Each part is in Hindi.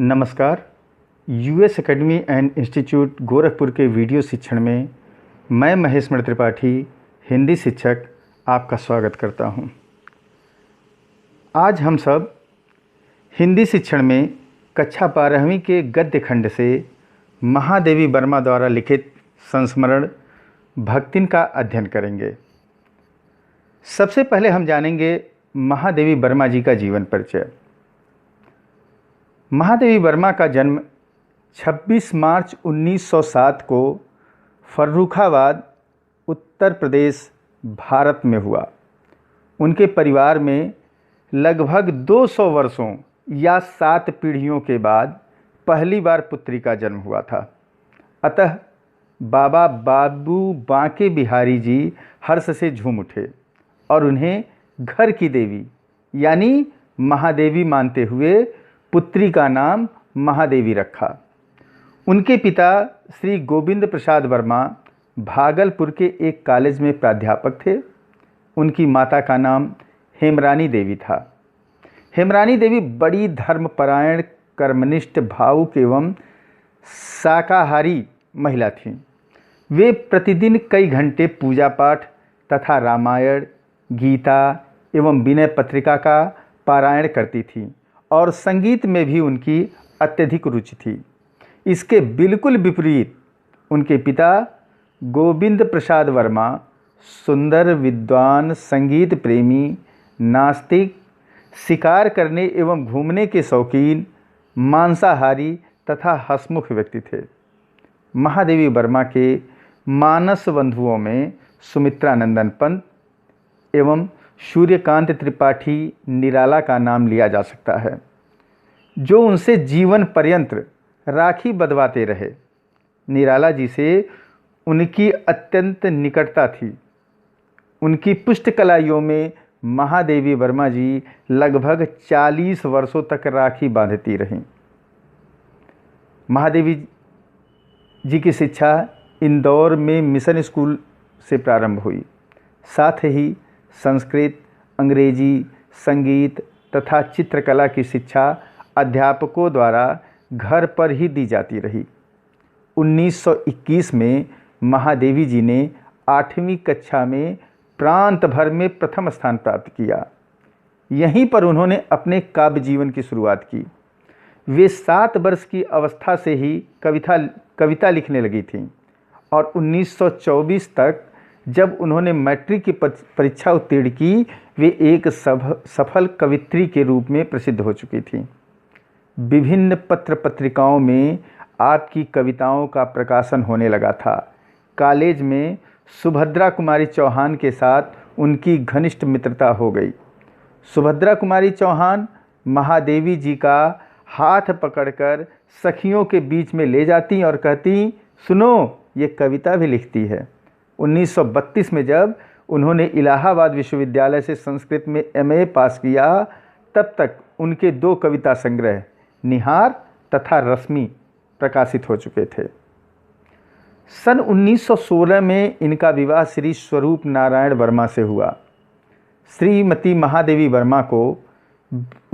नमस्कार। US academy and institute Gorakhpur के वीडियो शिक्षण में मैं महेश मणि त्रिपाठी, हिंदी शिक्षक, आपका स्वागत करता हूं। आज हम सब हिंदी शिक्षण में कक्षा 12वीं के गद्य खंड से महादेवी वर्मा द्वारा लिखित संस्मरण भक्तिन का अध्ययन करेंगे। सबसे पहले हम जानेंगे महादेवी वर्मा जी का जीवन परिचय। महादेवी वर्मा का जन्म 26 मार्च 1907 को फर्रुखाबाद, उत्तर प्रदेश, भारत में हुआ। उनके परिवार में लगभग 200 वर्षों या 7 पीढ़ियों के बाद पहली बार पुत्री का जन्म हुआ था। अतः बाबा बाबू बांके बिहारी जी हर्ष से झूम उठे और उन्हें घर की देवी यानी महादेवी मानते हुए पुत्री का नाम महादेवी रखा। उनके पिता श्री गोविंद प्रसाद वर्मा भागलपुर के एक कॉलेज में प्राध्यापक थे। उनकी माता का नाम हेमरानी देवी था। हेमरानी देवी बड़ी धर्मपरायण, कर्मनिष्ठ, भावुक एवं शाकाहारी महिला थीं। वे प्रतिदिन कई घंटे पूजा पाठ तथा रामायण, गीता एवं विनय पत्रिका का पारायण करती थीं और संगीत में भी उनकी अत्यधिक रुचि थी। इसके बिल्कुल विपरीत उनके पिता गोविंद प्रसाद वर्मा सुंदर, विद्वान, संगीत प्रेमी, नास्तिक, शिकार करने एवं घूमने के शौकीन, मांसाहारी तथा हंसमुख व्यक्ति थे। महादेवी वर्मा के मानस बंधुओं में सुमित्रा नंदन पंत एवं सूर्यकांत त्रिपाठी निराला का नाम लिया जा सकता है, जो उनसे जीवन पर्यंत राखी बंधवाते रहे। निराला जी से उनकी अत्यंत निकटता थी। उनकी पुष्टकलाइयों में महादेवी वर्मा जी लगभग 40 वर्षों तक राखी बांधती रहीं। महादेवी जी की शिक्षा इंदौर में मिशन स्कूल से प्रारंभ हुई। साथ ही संस्कृत, अंग्रेजी, संगीत तथा चित्रकला की शिक्षा अध्यापकों द्वारा घर पर ही दी जाती रही। 1921 में महादेवी जी ने 8वीं कक्षा में प्रांत भर में प्रथम स्थान प्राप्त किया। यहीं पर उन्होंने अपने काव्य जीवन की शुरुआत की। वे 7 वर्ष की अवस्था से ही कविता लिखने लगी थीं और 1924 तक जब उन्होंने मैट्रिक की परीक्षा उत्तीर्ण की, वे एक सफल कवित्री के रूप में प्रसिद्ध हो चुकी थीं। विभिन्न पत्र पत्रिकाओं में आपकी कविताओं का प्रकाशन होने लगा था। कॉलेज में सुभद्रा कुमारी चौहान के साथ उनकी घनिष्ठ मित्रता हो गई। सुभद्रा कुमारी चौहान महादेवी जी का हाथ पकड़कर सखियों के बीच में ले जाती और कहती, सुनो, ये कविता भी लिखती है। 1932 में जब उन्होंने इलाहाबाद विश्वविद्यालय से संस्कृत में एमए पास किया, तब तक उनके 2 कविता संग्रह निहार तथा रश्मि प्रकाशित हो चुके थे। सन 1916 में इनका विवाह श्री स्वरूप नारायण वर्मा से हुआ। श्रीमती महादेवी वर्मा को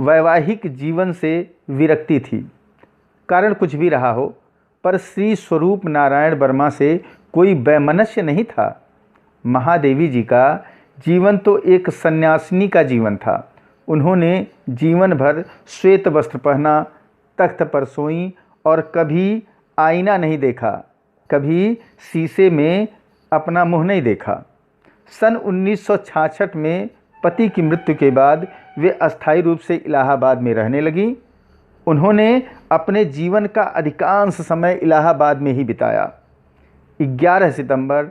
वैवाहिक जीवन से विरक्ति थी। कारण कुछ भी रहा हो, पर श्री स्वरूप नारायण वर्मा से कोई वैमनस्य नहीं था। महादेवी जी का जीवन तो एक सन्यासिनी का जीवन था। उन्होंने जीवन भर श्वेत वस्त्र पहना, तख्त पर सोईं और कभी आईना नहीं देखा, कभी शीशे में अपना मुंह नहीं देखा। सन 1966 में पति की मृत्यु के बाद वे अस्थायी रूप से इलाहाबाद में रहने लगीं। उन्होंने अपने जीवन का अधिकांश समय इलाहाबाद में ही बिताया। 11 सितंबर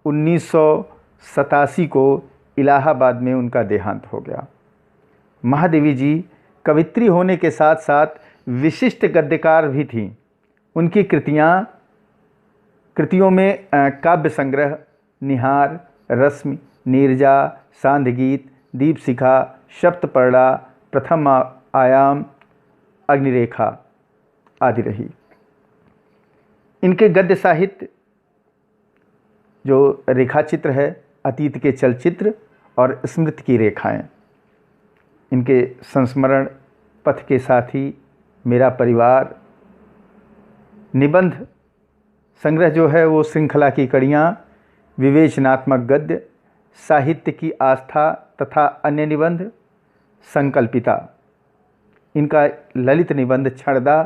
1987 को इलाहाबाद में उनका देहांत हो गया। महादेवी जी कवित्री होने के साथ साथ विशिष्ट गद्यकार भी थीं। उनकी कृतियों में काव्य संग्रह निहार, रश्मि, नीरजा, सांध्य-गीत, दीपशिखा, सप्तपर्णा, प्रथम आयाम, अग्निरेखा आदि रही। इनके गद्य साहित्य जो रेखा चित्र है, अतीत के चलचित्र और स्मृति की रेखाएं, इनके संस्मरण, पथ के साथी, मेरा परिवार निबंध संग्रह जो है वो श्रृंखला की कड़ियाँ, विवेचनात्मक गद्य, साहित्य की आस्था तथा अन्य निबंध, संकल्पिता, इनका ललित निबंध क्षणदा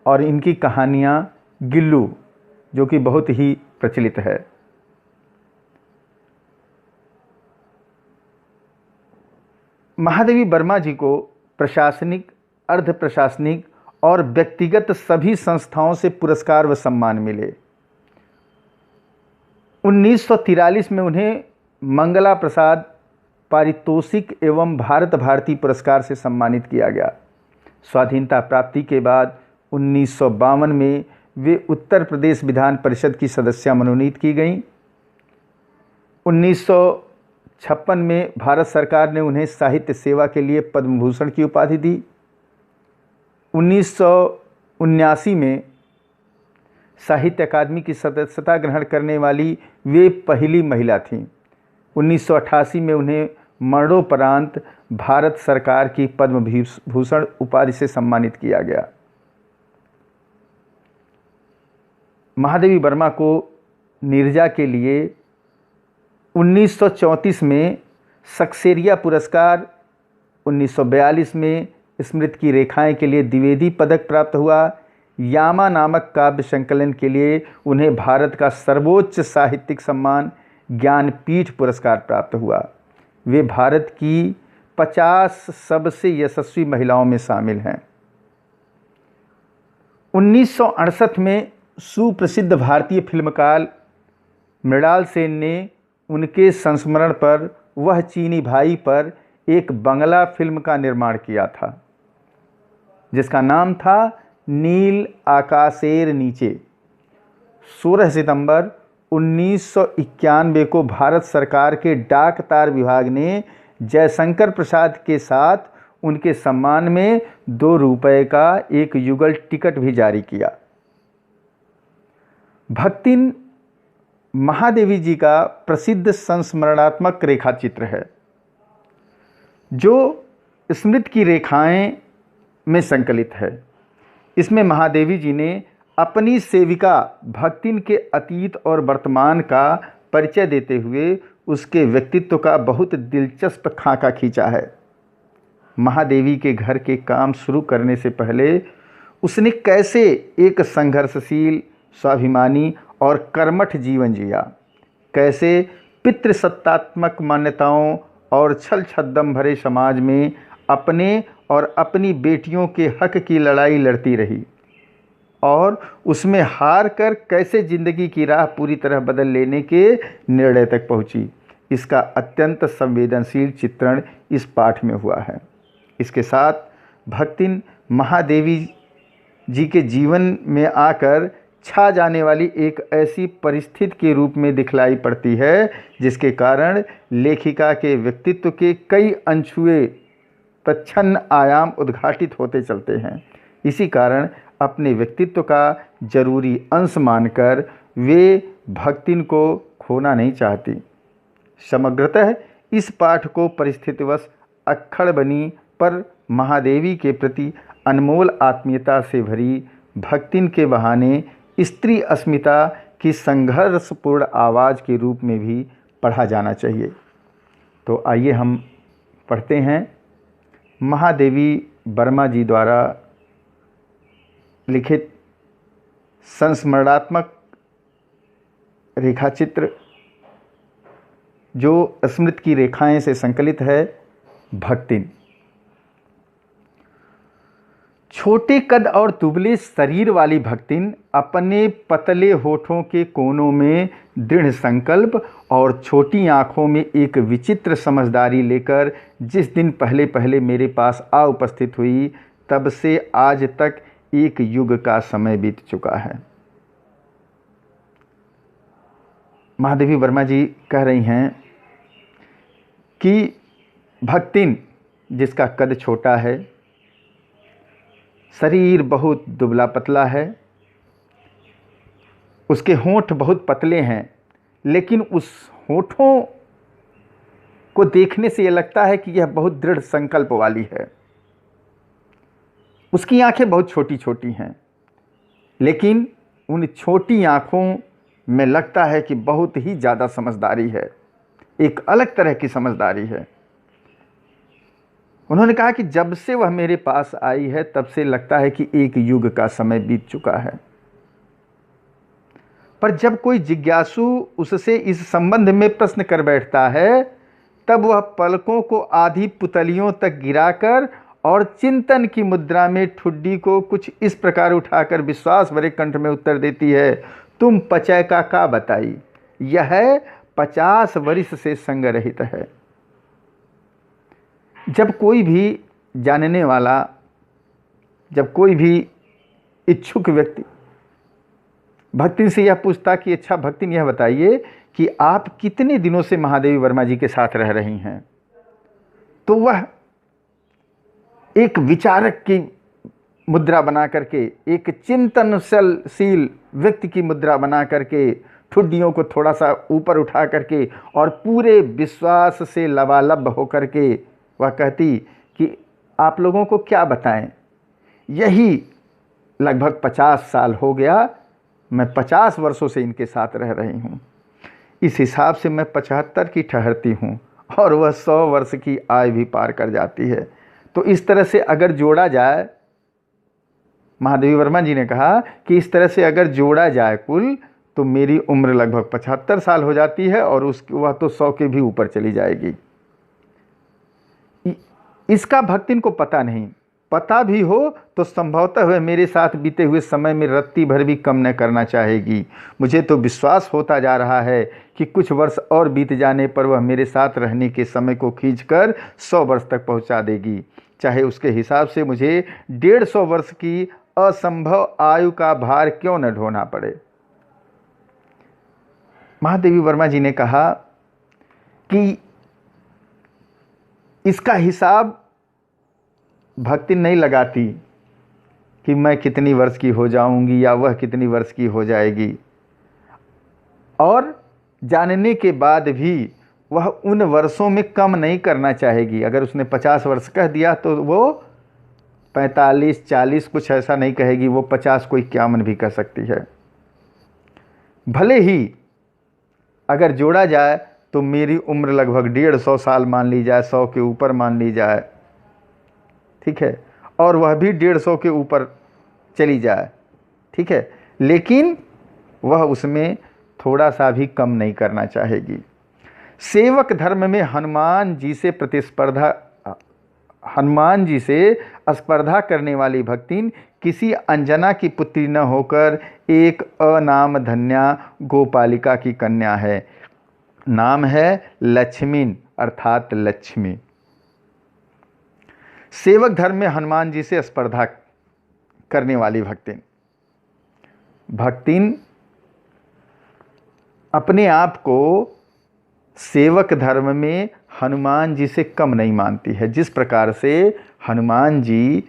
और इनकी कहानियाँ गिल्लू, जो कि बहुत ही प्रचलित है। महादेवी वर्मा जी को प्रशासनिक, अर्ध प्रशासनिक और व्यक्तिगत सभी संस्थाओं से पुरस्कार व सम्मान मिले। 1943 में उन्हें मंगला प्रसाद पारितोषिक एवं भारत भारती पुरस्कार से सम्मानित किया गया। स्वाधीनता प्राप्ति के बाद 1952 में वे उत्तर प्रदेश विधान परिषद की सदस्या मनोनीत की गईं। 1956 में भारत सरकार ने उन्हें साहित्य सेवा के लिए पद्म भूषण की उपाधि दी। 1979 में साहित्य अकादमी की सदस्यता ग्रहण करने वाली वे पहली महिला थीं। 1988 में उन्हें मरणोपरांत भारत सरकार की पद्म भूषण उपाधि से सम्मानित किया गया। महादेवी वर्मा को नीरजा के लिए 1934 में सक्सेरिया पुरस्कार, 1942 में स्मृति की रेखाएं के लिए द्विवेदी पदक प्राप्त हुआ। यामा नामक काव्य संकलन के लिए उन्हें भारत का सर्वोच्च साहित्यिक सम्मान ज्ञानपीठ पुरस्कार प्राप्त हुआ। वे भारत की 50 सबसे यशस्वी महिलाओं में शामिल हैं। 1968 में सुप्रसिद्ध भारतीय फिल्मकार मृणाल सेन ने उनके संस्मरण पर वह चीनी भाई पर एक बंगला फिल्म का निर्माण किया था, जिसका नाम था नील आकाशेर नीचे। 16 सितंबर 1991 को भारत सरकार के डाक तार विभाग ने जयशंकर प्रसाद के साथ उनके सम्मान में 2 रुपये का एक युगल टिकट भी जारी किया। भक्तिन महादेवी जी का प्रसिद्ध संस्मरणात्मक रेखाचित्र है, जो स्मृति की रेखाएं में संकलित है। इसमें महादेवी जी ने अपनी सेविका भक्तिन के अतीत और वर्तमान का परिचय देते हुए उसके व्यक्तित्व का बहुत दिलचस्प खाका खींचा है। महादेवी के घर के काम शुरू करने से पहले उसने कैसे एक संघर्षशील, स्वाभिमानी और कर्मठ जीवन जिया, कैसे पितृसत्तात्मक मान्यताओं और छल छद्म भरे समाज में अपने और अपनी बेटियों के हक की लड़ाई लड़ती रही और उसमें हार कर कैसे जिंदगी की राह पूरी तरह बदल लेने के निर्णय तक पहुंची। इसका अत्यंत संवेदनशील चित्रण इस पाठ में हुआ है। इसके साथ भक्तिन महादेवी जी के जीवन में आकर छा जाने वाली एक ऐसी परिस्थिति के रूप में दिखलाई पड़ती है, जिसके कारण लेखिका के व्यक्तित्व के कई अनछुए प्रच्छन्न आयाम उद्घाटित होते चलते हैं। इसी कारण अपने व्यक्तित्व का जरूरी अंश मानकर वे भक्तिन को खोना नहीं चाहती। समग्रतः इस पाठ को परिस्थितिवश अक्खड़ बनी पर महादेवी के प्रति अनमोल आत्मीयता से भरी भक्तिन के बहाने स्त्री अस्मिता की संघर्षपूर्ण आवाज़ के रूप में भी पढ़ा जाना चाहिए। तो आइए हम पढ़ते हैं महादेवी वर्मा जी द्वारा लिखित संस्मरणात्मक रेखाचित्र, जो स्मृति की रेखाएं से संकलित है। भक्तिन। छोटे कद और दुबले शरीर वाली भक्तिन अपने पतले होठों के कोनों में दृढ़ संकल्प और छोटी आंखों में एक विचित्र समझदारी लेकर जिस दिन पहले पहले मेरे पास आ उपस्थित हुई, तब से आज तक एक युग का समय बीत चुका है। महादेवी वर्मा जी कह रही हैं कि भक्तिन, जिसका कद छोटा है, शरीर बहुत दुबला पतला है, उसके होंठ बहुत पतले हैं, लेकिन उस होठों को देखने से यह लगता है कि यह बहुत दृढ़ संकल्प वाली है। उसकी आंखें बहुत छोटी छोटी हैं, लेकिन उन छोटी आंखों में लगता है कि बहुत ही ज़्यादा समझदारी है, एक अलग तरह की समझदारी है। उन्होंने कहा कि जब से वह मेरे पास आई है तब से लगता है कि एक युग का समय बीत चुका है। पर जब कोई जिज्ञासु उससे इस संबंध में प्रश्न कर बैठता है तब वह पलकों को आधी पुतलियों तक गिराकर और चिंतन की मुद्रा में ठुड्डी को कुछ इस प्रकार उठाकर विश्वास भरे कंठ में उत्तर देती है, तुम पचय का बताई, यह 50 वर्ष से संग रहित है। जब कोई भी जानने वाला, जब कोई भी इच्छुक व्यक्ति भक्तिन से यह पूछता कि अच्छा भक्तिन यह बताइए कि आप कितने दिनों से महादेवी वर्मा जी के साथ रह रही हैं, तो वह एक विचारक की मुद्रा बना करके, एक चिंतनशील व्यक्ति की मुद्रा बना करके ठुड्डियों को थोड़ा सा ऊपर उठा करके और पूरे विश्वास से लबालब होकर के वह कहती कि आप लोगों को क्या बताएं, यही लगभग 50 साल हो गया, मैं 50 वर्षों से इनके साथ रह रही हूँ। इस हिसाब से मैं 75 की ठहरती हूँ और वह 100 वर्ष की आयु भी पार कर जाती है। तो इस तरह से अगर जोड़ा जाए, महादेवी वर्मा जी ने कहा कि इस तरह से अगर जोड़ा जाए कुल, तो मेरी उम्र लगभग 75 साल हो जाती है और वह तो 100 के भी ऊपर चली जाएगी। इसका भक्तिन को पता नहीं, पता भी हो तो संभवतः वह मेरे साथ बीते हुए समय में रत्ती भर भी कम न करना चाहेगी। मुझे तो विश्वास होता जा रहा है कि कुछ वर्ष और बीत जाने पर वह मेरे साथ रहने के समय को खींचकर 100 वर्ष तक पहुंचा देगी, चाहे उसके हिसाब से मुझे 150 वर्ष की असंभव आयु का भार क्यों न ढोना पड़े। महादेवी वर्मा जी ने कहा कि इसका हिसाब भक्ति नहीं लगाती कि मैं कितनी वर्ष की हो जाऊंगी या वह कितनी वर्ष की हो जाएगी, और जानने के बाद भी वह उन वर्षों में कम नहीं करना चाहेगी। अगर उसने 50 वर्ष कह दिया तो वो 45, 40 कुछ ऐसा नहीं कहेगी, वो 50 को 51 भी कह सकती है। भले ही अगर जोड़ा जाए तो मेरी उम्र लगभग 150 साल मान ली जाए, 100 के ऊपर मान ली जाए, ठीक है, और वह भी 150 के ऊपर चली जाए, ठीक है, लेकिन वह उसमें थोड़ा सा भी कम नहीं करना चाहेगी। सेवक धर्म में हनुमान जी से स्पर्धा करने वाली भक्तिन किसी अंजना की पुत्री न होकर एक अनाम धन्या गोपालिका की कन्या है। नाम है लक्ष्मीन अर्थात लक्ष्मी। सेवक धर्म में हनुमान जी से स्पर्धा करने वाली भक्तिन अपने आप को सेवक धर्म में हनुमान जी से कम नहीं मानती है। जिस प्रकार से हनुमान जी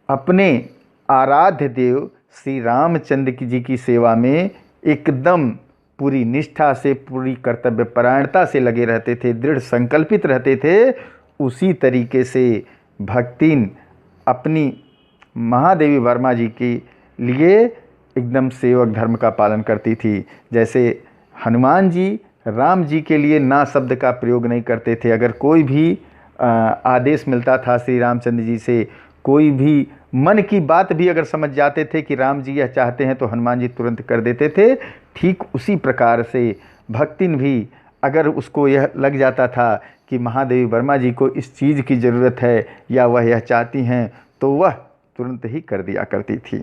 अपने आराध्य देव श्री रामचंद्र जी की सेवा में एकदम पूरी निष्ठा से, पूरी कर्तव्य परायणता से लगे रहते थे, दृढ़ संकल्पित रहते थे, उसी तरीके से भक्तिन अपनी महादेवी वर्मा जी के लिए एकदम सेवक धर्म का पालन करती थी। जैसे हनुमान जी राम जी के लिए ना शब्द का प्रयोग नहीं करते थे। अगर कोई भी आदेश मिलता था श्री रामचंद्र जी से, कोई भी मन की बात भी अगर समझ जाते थे कि राम जी यह चाहते हैं तो हनुमान जी तुरंत कर देते थे। ठीक उसी प्रकार से भक्तिन भी अगर उसको यह लग जाता था कि महादेवी वर्मा जी को इस चीज़ की ज़रूरत है या वह यह चाहती हैं, तो वह तुरंत ही कर दिया करती थी।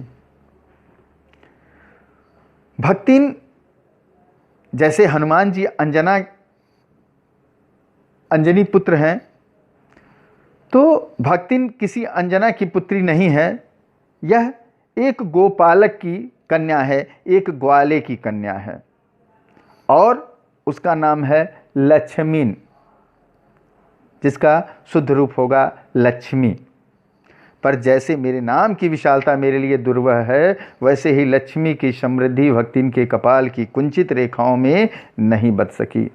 भक्तिन जैसे हनुमान जी अंजनी पुत्र हैं, तो भक्तिन किसी अंजना की पुत्री नहीं है, यह एक गोपालक की कन्या है, एक ग्वाले की कन्या है और उसका नाम है लक्ष्मीन, जिसका शुद्ध रूप होगा लक्ष्मी। पर जैसे मेरे नाम की विशालता मेरे लिए दुर्लभ है, वैसे ही लक्ष्मी की समृद्धि भक्तिन के कपाल की कुंचित रेखाओं में नहीं बच सकी।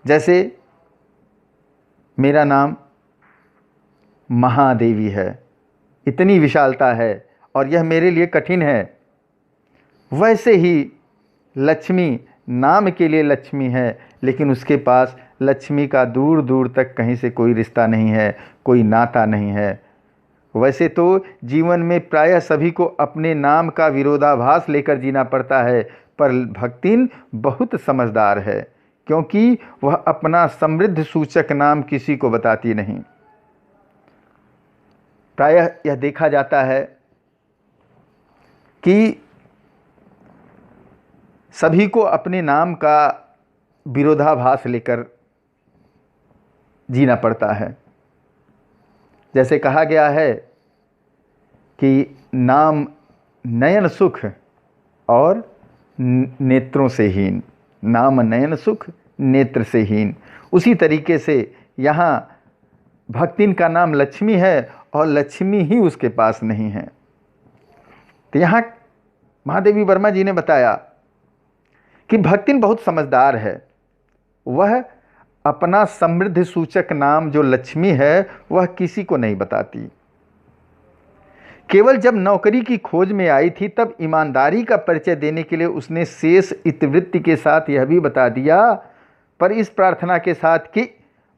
जैसे मेरा नाम महादेवी है, इतनी विशालता है और यह मेरे लिए कठिन है। वैसे ही लक्ष्मी नाम के लिए लक्ष्मी है, लेकिन उसके पास लक्ष्मी का दूर दूर तक कहीं से कोई रिश्ता नहीं है, कोई नाता नहीं है। वैसे तो जीवन में प्रायः सभी को अपने नाम का विरोधाभास लेकर जीना पड़ता है, पर भक्तिन बहुत समझदार है, क्योंकि वह अपना समृद्ध सूचक नाम किसी को बताती नहीं। प्रायः यह देखा जाता है कि सभी को अपने नाम का विरोधाभास लेकर जीना पड़ता है। जैसे कहा गया है कि नाम नयन सुख और नेत्रों से हीन, नाम नयन सुख नेत्र से हीन। उसी तरीके से यहाँ भक्तिन का नाम लक्ष्मी है और लक्ष्मी ही उसके पास नहीं है। तो यहाँ महादेवी वर्मा जी ने बताया कि भक्तिन बहुत समझदार है। वह अपना समृद्ध सूचक नाम जो लक्ष्मी है वह किसी को नहीं बताती। केवल जब नौकरी की खोज में आई थी तब ईमानदारी का परिचय देने के लिए उसने शेष इतिवृत्ति के साथ यह भी बता दिया, पर इस प्रार्थना के साथ कि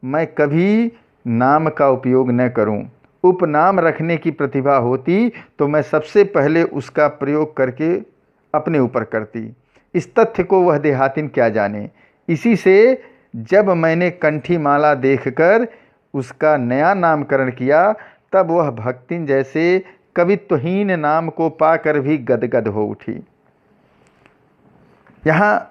मैं कभी नाम का उपयोग न करूं। उपनाम रखने की प्रतिभा होती तो मैं सबसे पहले उसका प्रयोग करके अपने ऊपर करती। इस तथ्य को वह देहातिन क्या जाने। इसी से जब मैंने कंठी माला देखकर उसका नया नामकरण किया तब वह भक्तिन जैसे कवित्वहीन नाम को पाकर भी गदगद हो उठी। यहाँ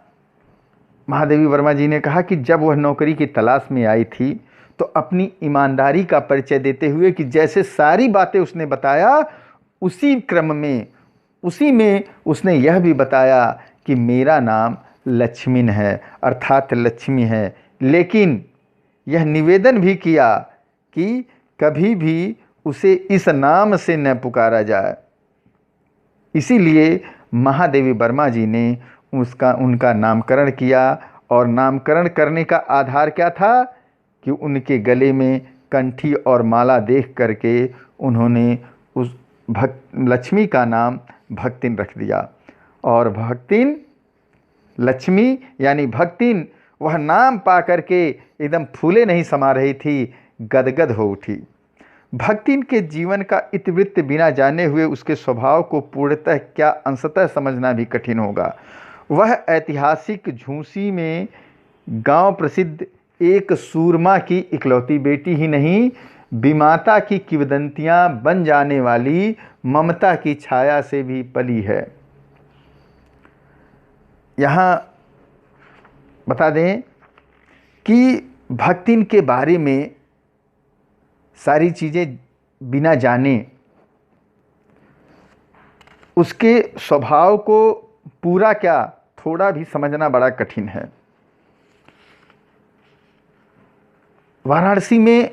महादेवी वर्मा जी ने कहा कि जब वह नौकरी की तलाश में आई थी तो अपनी ईमानदारी का परिचय देते हुए कि जैसे सारी बातें उसने बताया, उसी क्रम में उसी में उसने यह भी बताया कि मेरा नाम लक्ष्मीन है, अर्थात लक्ष्मी है। लेकिन यह निवेदन भी किया कि कभी भी उसे इस नाम से न पुकारा जाए। इसीलिए महादेवी वर्मा जी ने उनका नामकरण किया। और नामकरण करने का आधार क्या था कि उनके गले में कंठी और माला देख करके उन्होंने उस लक्ष्मी का नाम भक्तिन रख दिया। और भक्तिन लक्ष्मी यानी भक्तिन वह नाम पा करके एकदम फूले नहीं समा रही थी, गदगद हो उठी। भक्तिन के जीवन का इतिवृत्त बिना जाने हुए उसके स्वभाव को पूर्णतः क्या अंशतः समझना भी कठिन होगा। वह ऐतिहासिक झूंसी में गांव प्रसिद्ध एक सूरमा की इकलौती बेटी ही नहीं, विमाता की किंवदंतियां बन जाने वाली ममता की छाया से भी पली है। यहाँ बता दें कि भक्तिन के बारे में सारी चीज़ें बिना जाने उसके स्वभाव को पूरा क्या थोड़ा भी समझना बड़ा कठिन है। वाराणसी में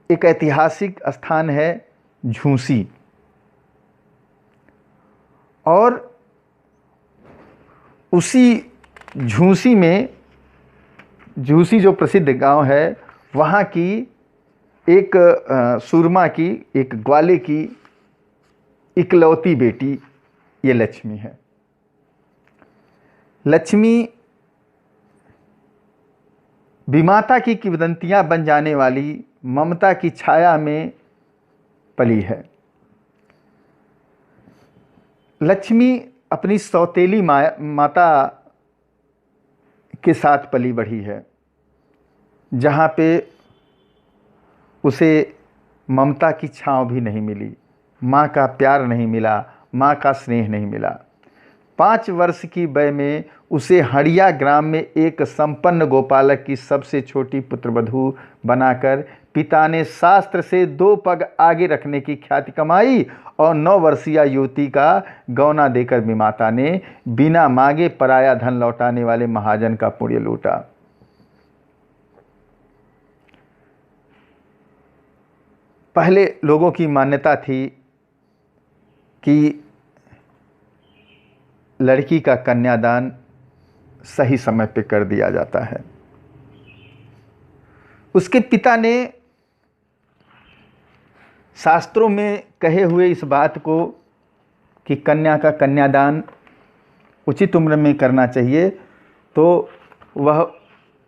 एक ऐतिहासिक स्थान है झूंसी, और उसी झूंसी में झूंसी जो प्रसिद्ध गांव है वहाँ की एक सूरमा की एक ग्वाले की इकलौती बेटी ये लक्ष्मी है। लक्ष्मी विमाता की किंवदंतियां बन जाने वाली ममता की छाया में पली है। लक्ष्मी अपनी सौतेली माता के साथ पली बढ़ी है, जहाँ पे उसे ममता की छांव भी नहीं मिली, माँ का प्यार नहीं मिला, माँ का स्नेह नहीं मिला। 5 वर्ष की वय में उसे हड़िया ग्राम में एक संपन्न गोपालक की सबसे छोटी पुत्रवधू बनाकर पिता ने शास्त्र से 2 पग आगे रखने की ख्याति कमाई, और 9 वर्षीय युवती का गौना देकर विमाता ने बिना मांगे पराया धन लौटाने वाले महाजन का पुण्य लूटा। पहले लोगों की मान्यता थी कि लड़की का कन्यादान सही समय पे कर दिया जाता है। उसके पिता ने शास्त्रों में कहे हुए इस बात को कि कन्या का कन्यादान उचित उम्र में करना चाहिए, तो वह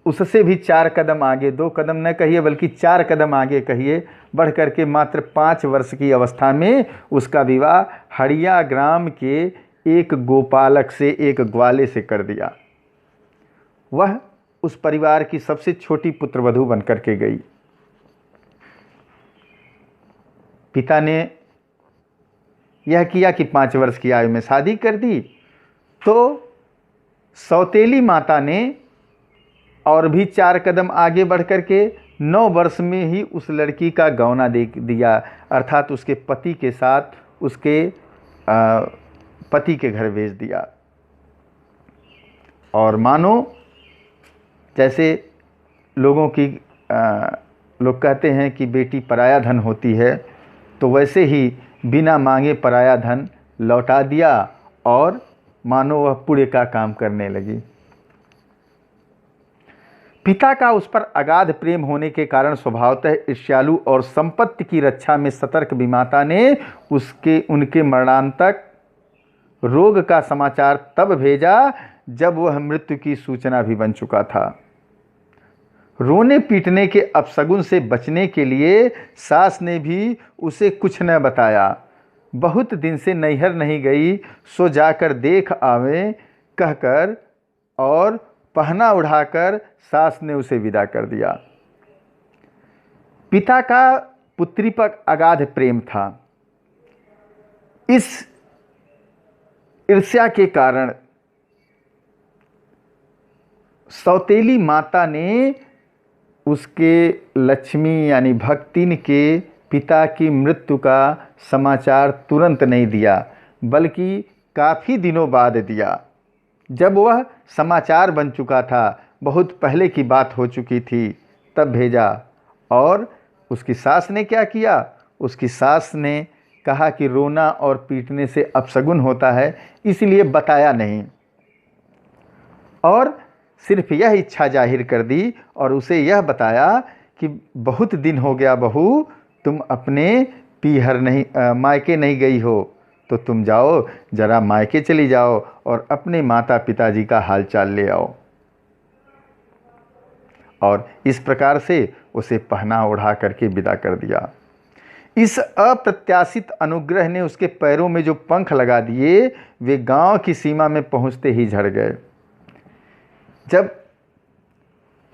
उससे भी 4 कदम आगे, 2 कदम न कहिए बल्कि 4 कदम आगे कहिए, बढ़ करके मात्र 5 वर्ष की अवस्था में उसका विवाह हड़िया ग्राम के एक गोपालक से, एक ग्वाले से कर दिया। वह उस परिवार की सबसे छोटी पुत्रवधू बनकर के गई। पिता ने यह किया कि 5 वर्ष की आयु में शादी कर दी, तो सौतेली माता ने और भी 4 कदम आगे बढ़ कर के 9 वर्ष में ही उस लड़की का गौना दे दिया, अर्थात उसके पति के साथ उसके पति के घर भेज दिया। और मानो जैसे लोग कहते हैं कि बेटी पराया धन होती है, तो वैसे ही बिना मांगे पराया धन लौटा दिया और मानो वह पुण्य का काम करने लगी। पिता का उस पर अगाध प्रेम होने के कारण स्वभावतः ईर्ष्यालु और संपत्ति की रक्षा में सतर्क विमाता ने उनके मरणांतक रोग का समाचार तब भेजा जब वह मृत्यु की सूचना भी बन चुका था। रोने पीटने के अपशगुन से बचने के लिए सास ने भी उसे कुछ न बताया। बहुत दिन से नैहर नहीं गई, सो जाकर देख आवे कहकर और पहना उड़ाकर सास ने उसे विदा कर दिया। पिता का पुत्री पर अगाध प्रेम था। इस ईर्ष्या के कारण सौतेली माता ने उसके लक्ष्मी यानी भक्तिन के पिता की मृत्यु का समाचार तुरंत नहीं दिया, बल्कि काफ़ी दिनों बाद दिया। जब वह समाचार बन चुका था, बहुत पहले की बात हो चुकी थी, तब भेजा। और उसकी सास ने क्या किया? उसकी सास ने कहा कि रोना और पीटने से अपशगुन होता है, इसलिए बताया नहीं, और सिर्फ यह इच्छा जाहिर कर दी और उसे यह बताया कि बहुत दिन हो गया बहू, तुम अपने पीहर नहीं मायके नहीं गई हो, तो तुम जाओ, जरा मायके चली जाओ और अपने माता पिताजी का हालचाल ले आओ। और इस प्रकार से उसे पहना ओढ़ा करके विदा कर दिया। इस अप्रत्याशित अनुग्रह ने उसके पैरों में जो पंख लगा दिए, वे गांव की सीमा में पहुंचते ही झड़ गए। जब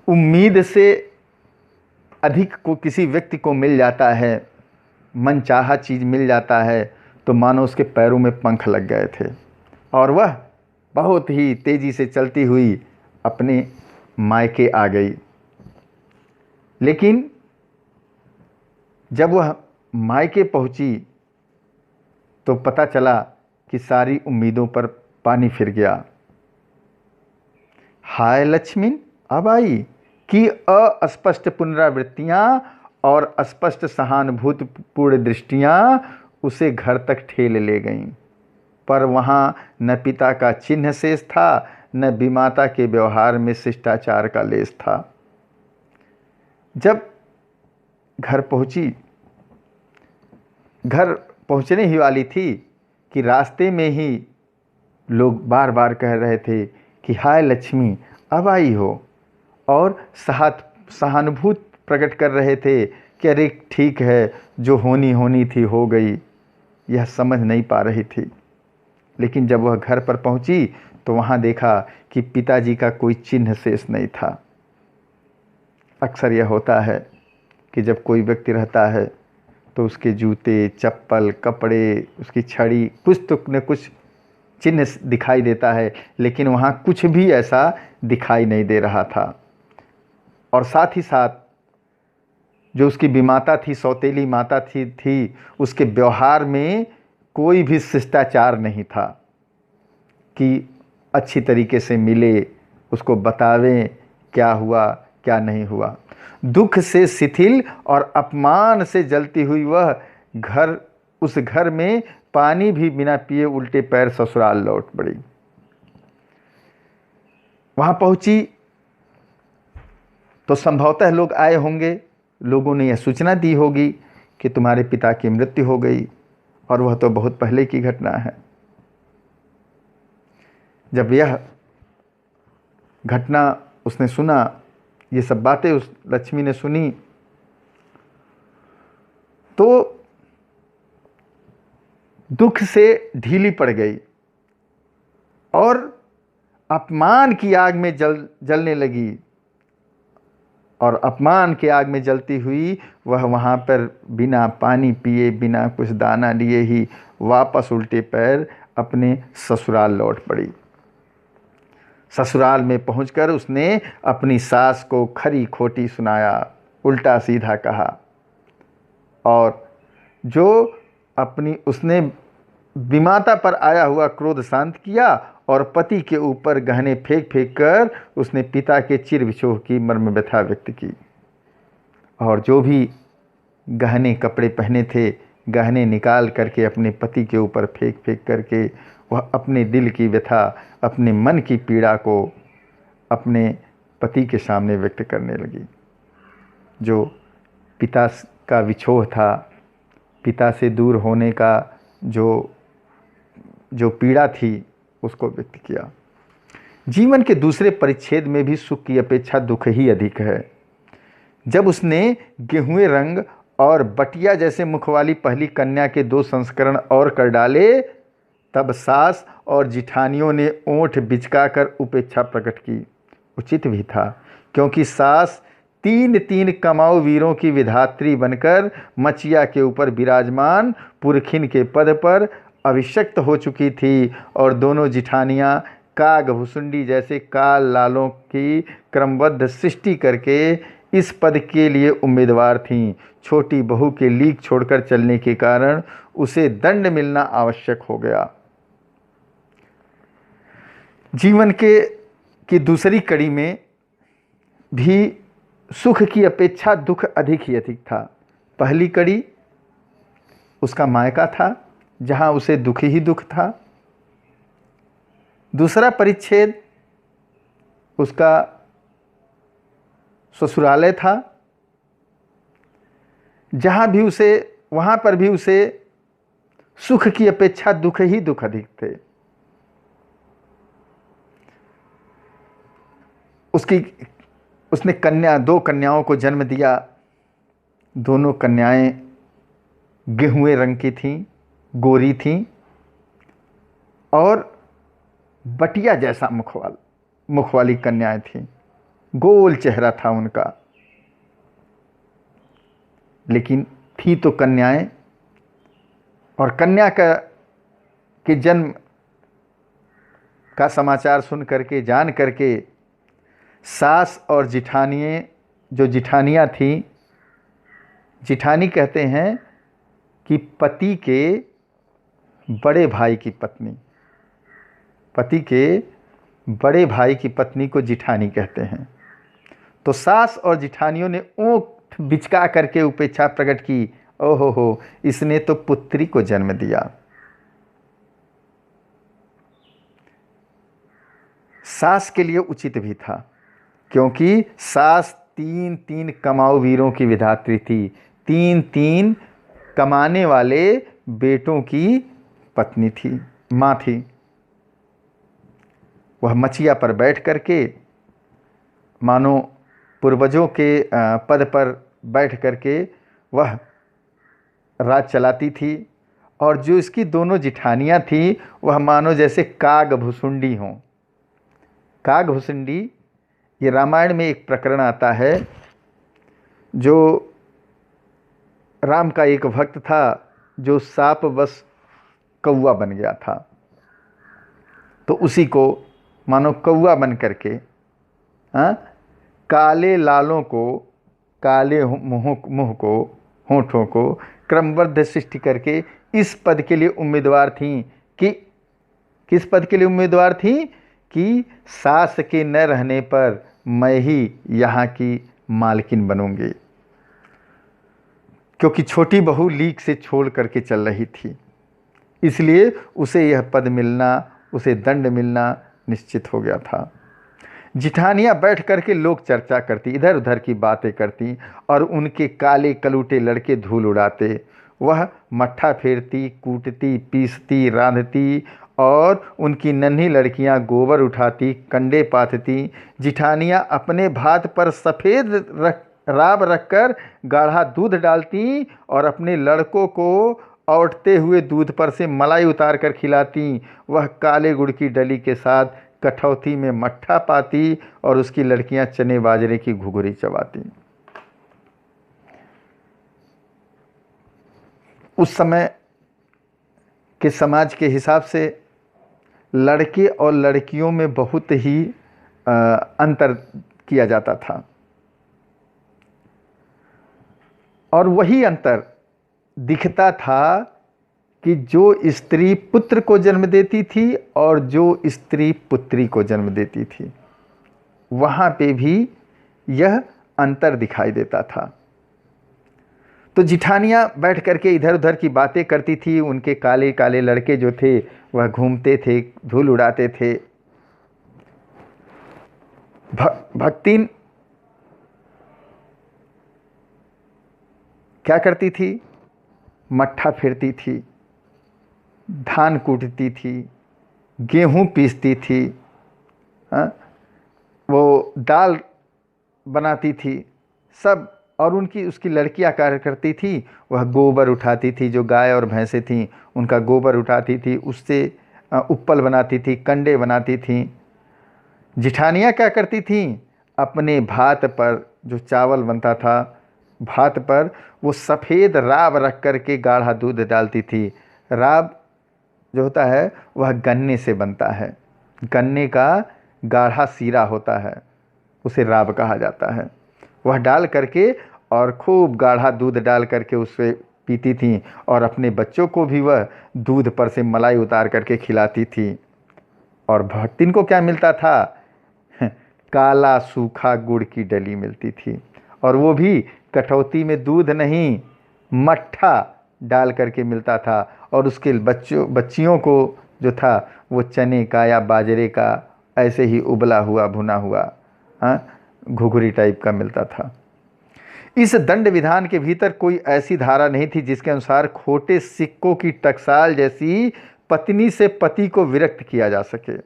उम्मीद से अधिक को किसी व्यक्ति को मिल जाता है, मनचाहा चीज़ मिल जाता है, तो मानो उसके पैरों में पंख लग गए थे और वह बहुत ही तेज़ी से चलती हुई अपने मायके आ गई। लेकिन जब वह मायके पहुंची तो पता चला कि सारी उम्मीदों पर पानी फिर गया। हाय लक्ष्मी अब आई कि अस्पष्ट पुनरावृत्तियां और अस्पष्ट सहानुभूतिपूर्ण दृष्टियां उसे घर तक ठेल ले गईं, पर वहाँ न पिता का चिन्ह शेष था, न विमाता के व्यवहार में शिष्टाचार का लेस था। जब घर पहुँचने ही वाली थी कि रास्ते में ही लोग बार बार कह रहे थे कि हाय लक्ष्मी अब आई हो, और सहानुभूति प्रकट कर रहे थे कि अरे ठीक है, जो होनी थी हो गई। यह समझ नहीं पा रही थी। लेकिन जब वह घर पर पहुंची तो वहां देखा कि पिताजी का कोई चिन्ह शेष नहीं था। अक्सर यह होता है कि जब कोई व्यक्ति रहता है तो उसके जूते, चप्पल, कपड़े, उसकी छड़ी, कुछ तो न कुछ चिन्ह दिखाई देता है, लेकिन वहाँ कुछ भी ऐसा दिखाई नहीं दे रहा था। और साथ ही साथ जो उसकी विमाता थी, सौतेली माता थी, उसके व्यवहार में कोई भी शिष्टाचार नहीं था कि अच्छी तरीके से मिले, उसको बतावें क्या हुआ क्या नहीं हुआ। दुख से शिथिल और अपमान से जलती हुई वह उस घर में पानी भी बिना पिए उल्टे पैर ससुराल लौट पड़ी। वहां पहुंची तो संभवतः लोग आए होंगे, लोगों ने यह सूचना दी होगी कि तुम्हारे पिता की मृत्यु हो गई, और वह तो बहुत पहले की घटना है। जब यह घटना उसने सुना, ये सब बातें उस लक्ष्मी ने सुनी, तो दुख से ढीली पड़ गई और अपमान की आग में जलने लगी। और अपमान के आग में जलती हुई वह वहाँ पर बिना पानी पिए, बिना कुछ दाना लिए ही वापस उल्टे पैर अपने ससुराल लौट पड़ी। ससुराल में पहुंचकर उसने अपनी सास को खरी खोटी सुनाया, उल्टा सीधा कहा, और जो अपनी उसने विमाता पर आया हुआ क्रोध शांत किया और पति के ऊपर गहने फेंक फेंक कर उसने पिता के चिर विछोह की मर्म व्यथा व्यक्त की। और जो भी गहने कपड़े पहने थे, गहने निकाल करके अपने पति के ऊपर फेंक फेंक करके वह अपने दिल की व्यथा, अपने मन की पीड़ा को अपने पति के सामने व्यक्त करने लगी। जो पिता का विछोह था, पिता से दूर होने का जो पीड़ा थी, उसको व्यक्त किया। जीवन के दूसरे परिच्छेद में भी सुख की अपेक्षा दुख ही अधिक है। जब उसने गेहुए रंग और बटिया जैसे मुख वाली पहली कन्या के 2 संस्करण और कर डाले, तब सास और जिठानियों ने ओंठ बिचकाकर उपेक्षा प्रकट की। उचित भी था, क्योंकि सास 3 कमाऊ वीरों की विधात्री बनकर मचिया के ऊपर विराजमान पुरखिन के पद पर अभिषक्त हो चुकी थी, और दोनों जिठानियाँ काग भुसुंडी जैसे काल लालों की क्रमबद्ध सृष्टि करके इस पद के लिए उम्मीदवार थीं। छोटी बहू के लीक छोड़कर चलने के कारण उसे दंड मिलना आवश्यक हो गया। जीवन की दूसरी कड़ी में भी सुख की अपेक्षा दुख अधिक ही अधिक था। पहली कड़ी उसका मायका था, जहां उसे दुख ही दुख था। दूसरा परिच्छेद उसका ससुरालय था, वहां पर भी उसे सुख की अपेक्षा दुख ही दुख अधिक थे। उसने 2 कन्याओं को जन्म दिया। दोनों कन्याएं गेहुए रंग की थीं, गोरी थीं, और बटिया जैसा मुख वाली कन्याएं थीं। गोल चेहरा था उनका, लेकिन थी तो कन्याएं। और कन्या के जन्म का समाचार सुन करके, जान करके, सास और जिठानियाँ थीं। जिठानी कहते हैं कि पति के बड़े भाई की पत्नी, पति के बड़े भाई की पत्नी को जिठानी कहते हैं। तो सास और जिठानियों ने ओंठ बिचका करके उपेक्षा प्रकट की, ओहो हो, इसने तो पुत्री को जन्म दिया। सास के लिए उचित भी था, क्योंकि सास 3 कमाऊ वीरों की विधात्री थी, 3 कमाने वाले बेटों की पत्नी थी, माँ थी। वह मचिया पर बैठ करके, मानो पूर्वजों के पद पर बैठ करके वह राज चलाती थी। और जो इसकी दोनों जिठानियाँ थीं, वह मानो जैसे काग भुसुंडी हों। काग भुसुंडी, ये रामायण में एक प्रकरण आता है। जो राम का एक भक्त था, जो शापवश कौवा बन गया था, तो उसी को मानो कौवा बन करके काले लालों को, काले मुंह को, होठों को क्रमबद्ध सृष्टि करके इस पद के लिए उम्मीदवार थीं कि किस पद के लिए उम्मीदवार थीं कि सास के न रहने पर मैं ही यहाँ की मालकिन बनूंगी, क्योंकि छोटी बहू लीक से छोड़ करके चल रही थी। इसलिए उसे यह पद मिलना, उसे दंड मिलना निश्चित हो गया था। जिठानियाँ बैठ करके लोक चर्चा करती, इधर उधर की बातें करती और उनके काले कलूटे लड़के धूल उड़ाते। वह मट्ठा फेरती, कूटती, पीसती, रांधती और उनकी नन्ही लड़कियां गोबर उठाती, कंडे पाथती। जिठानियाँ अपने भात पर सफ़ेद राब रखकर गाढ़ा दूध डालती और अपने लड़कों को औटते हुए दूध पर से मलाई उतार कर खिलाती। वह काले गुड़ की डली के साथ कठौती में मट्ठा पाती और उसकी लड़कियां चने बाजरे की घुघरी चबाती। उस समय के समाज के हिसाब से लड़के और लड़कियों में बहुत ही अंतर किया जाता था और वही अंतर दिखता था कि जो स्त्री पुत्र को जन्म देती थी और जो स्त्री पुत्री को जन्म देती थी, वहाँ पे भी यह अंतर दिखाई देता था। तो जिठानियाँ बैठ करके इधर उधर की बातें करती थी। उनके काले काले लड़के जो थे वह घूमते थे, धूल उड़ाते थे। भक्तिन क्या करती थी? मट्ठा फेरती थी, धान कूटती थी, गेहूँ पीसती थी, वो दाल बनाती थी सब। और उसकी लड़कियां कार्य करती थी। वह गोबर उठाती थी, जो गाय और भैंसें थीं उनका गोबर उठाती थी, उससे उप्पल बनाती थी, कंडे बनाती थी। जिठानियाँ क्या करती थीं? अपने भात पर जो चावल बनता था, भात पर वो सफ़ेद राब रख कर के गाढ़ा दूध डालती थी। राब जो होता है वह गन्ने से बनता है, गन्ने का गाढ़ा सीरा होता है, उसे राब कहा जाता है। वह डाल करके और खूब गाढ़ा दूध डाल करके उससे पीती थी और अपने बच्चों को भी वह दूध पर से मलाई उतार करके खिलाती थी। और भक्तिन को क्या मिलता था? काला सूखा गुड़ की डली मिलती थी और वो भी कठौती में दूध नहीं, मट्ठा डाल करके मिलता था। और उसके बच्चियों को जो था वो चने का या बाजरे का ऐसे ही उबला हुआ भुना हुआ घुघरी टाइप का मिलता था। इस दंड विधान के भीतर कोई ऐसी धारा नहीं थी जिसके अनुसार खोटे सिक्कों की टकसाल जैसी पत्नी से पति को विरक्त किया जा सके।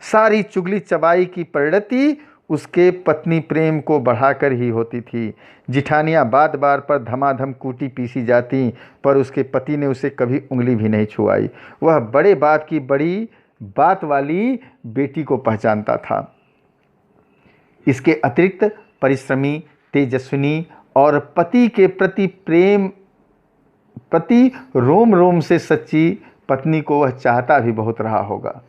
सारी चुगली चबाई की परिणति उसके पत्नी प्रेम को बढ़ाकर ही होती थी। जिठानियाँ बात बार पर धमाधम कूटी पीसी जाती, पर उसके पति ने उसे कभी उंगली भी नहीं छुआई। वह बड़े बाप की बड़ी बात वाली बेटी को पहचानता था। इसके अतिरिक्त परिश्रमी, तेजस्विनी और पति के प्रति प्रेम, पति रोम रोम से सच्ची पत्नी को वह चाहता भी बहुत रहा होगा,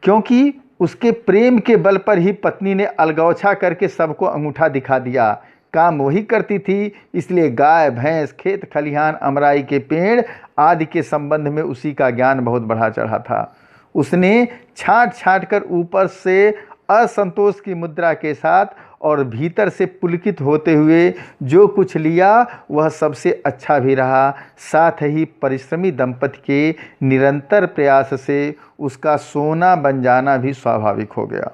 क्योंकि उसके प्रेम के बल पर ही पत्नी ने अलगौछा करके सबको अंगूठा दिखा दिया। काम वही करती थी, इसलिए गाय भैंस, खेत खलिहान, अमराई के पेड़ आदि के संबंध में उसी का ज्ञान बहुत बढ़ा चढ़ा था। उसने छांट छांट कर ऊपर से असंतोष की मुद्रा के साथ और भीतर से पुलकित होते हुए जो कुछ लिया वह सबसे अच्छा भी रहा। साथ ही परिश्रमी दंपति के निरंतर प्रयास से उसका सोना बन जाना भी स्वाभाविक हो गया।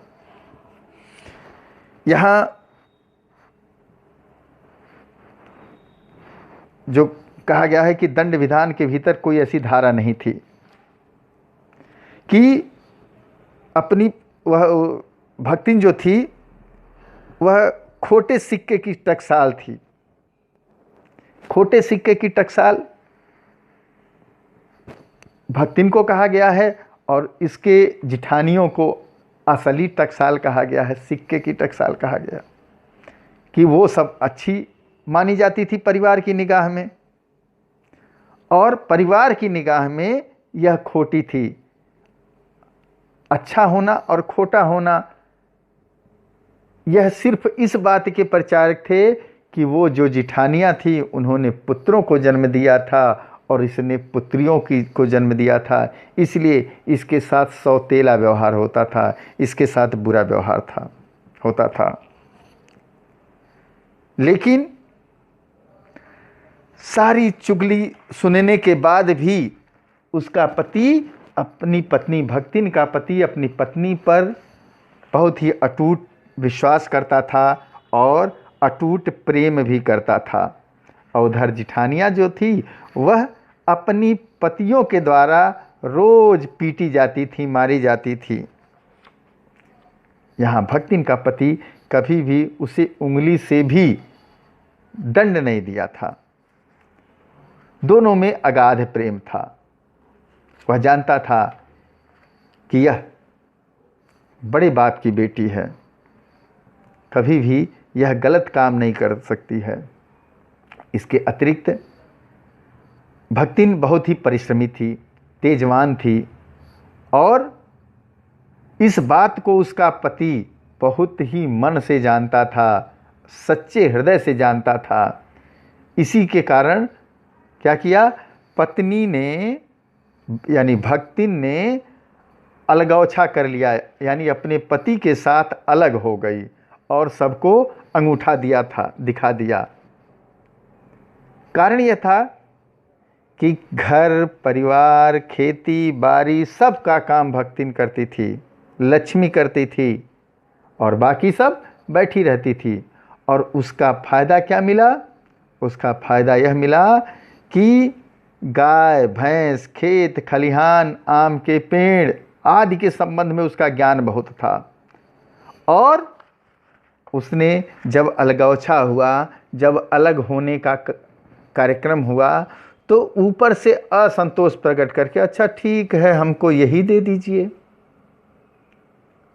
यहाँ जो कहा गया है कि दंड विधान के भीतर कोई ऐसी धारा नहीं थी कि अपनी वह भक्तिन जो थी वह खोटे सिक्के की टकसाल थी। खोटे सिक्के की टकसाल भक्तिन को कहा गया है और इसके जिठानियों को असली टकसाल कहा गया है, सिक्के की टकसाल कहा गया कि वो सब अच्छी मानी जाती थी परिवार की निगाह में और परिवार की निगाह में यह खोटी थी। अच्छा होना और खोटा होना यह सिर्फ इस बात के प्रचारक थे कि वो जो जिठानियाँ थी उन्होंने पुत्रों को जन्म दिया था और इसने पुत्रियों को जन्म दिया था, इसलिए इसके साथ सौतेला व्यवहार होता था, इसके साथ बुरा व्यवहार होता था। लेकिन सारी चुगली सुनने के बाद भी उसका पति अपनी पत्नी भक्तिन का पति अपनी पत्नी पर बहुत ही अटूट विश्वास करता था और अटूट प्रेम भी करता था। और उधर जिठानिया जो थी वह अपनी पतियों के द्वारा रोज पीटी जाती थी, मारी जाती थी। यहाँ भक्तिन का पति कभी भी उसे उंगली से भी दंड नहीं दिया था। दोनों में अगाध प्रेम था। वह जानता था कि यह बड़े बाप की बेटी है, कभी भी यह गलत काम नहीं कर सकती है। इसके अतिरिक्त भक्तिन बहुत ही परिश्रमी थी, तेजवान थी और इस बात को उसका पति बहुत ही मन से जानता था, सच्चे हृदय से जानता था। इसी के कारण क्या किया, पत्नी ने यानी भक्तिन ने अलगौछा कर लिया, यानी अपने पति के साथ अलग हो गई और सबको अंगूठा दिखा दिया। कारण यह था कि घर परिवार खेती बाड़ी सब का काम भक्तिन करती थी, लक्ष्मी करती थी और बाकी सब बैठी रहती थी। और उसका फ़ायदा क्या मिला, उसका फ़ायदा यह मिला कि गाय भैंस खेत खलिहान आम के पेड़ आदि के संबंध में उसका ज्ञान बहुत था। और उसने जब अलगौछा हुआ, जब अलग होने का कार्यक्रम हुआ तो ऊपर से असंतोष प्रकट करके अच्छा ठीक है हमको यही दे दीजिए,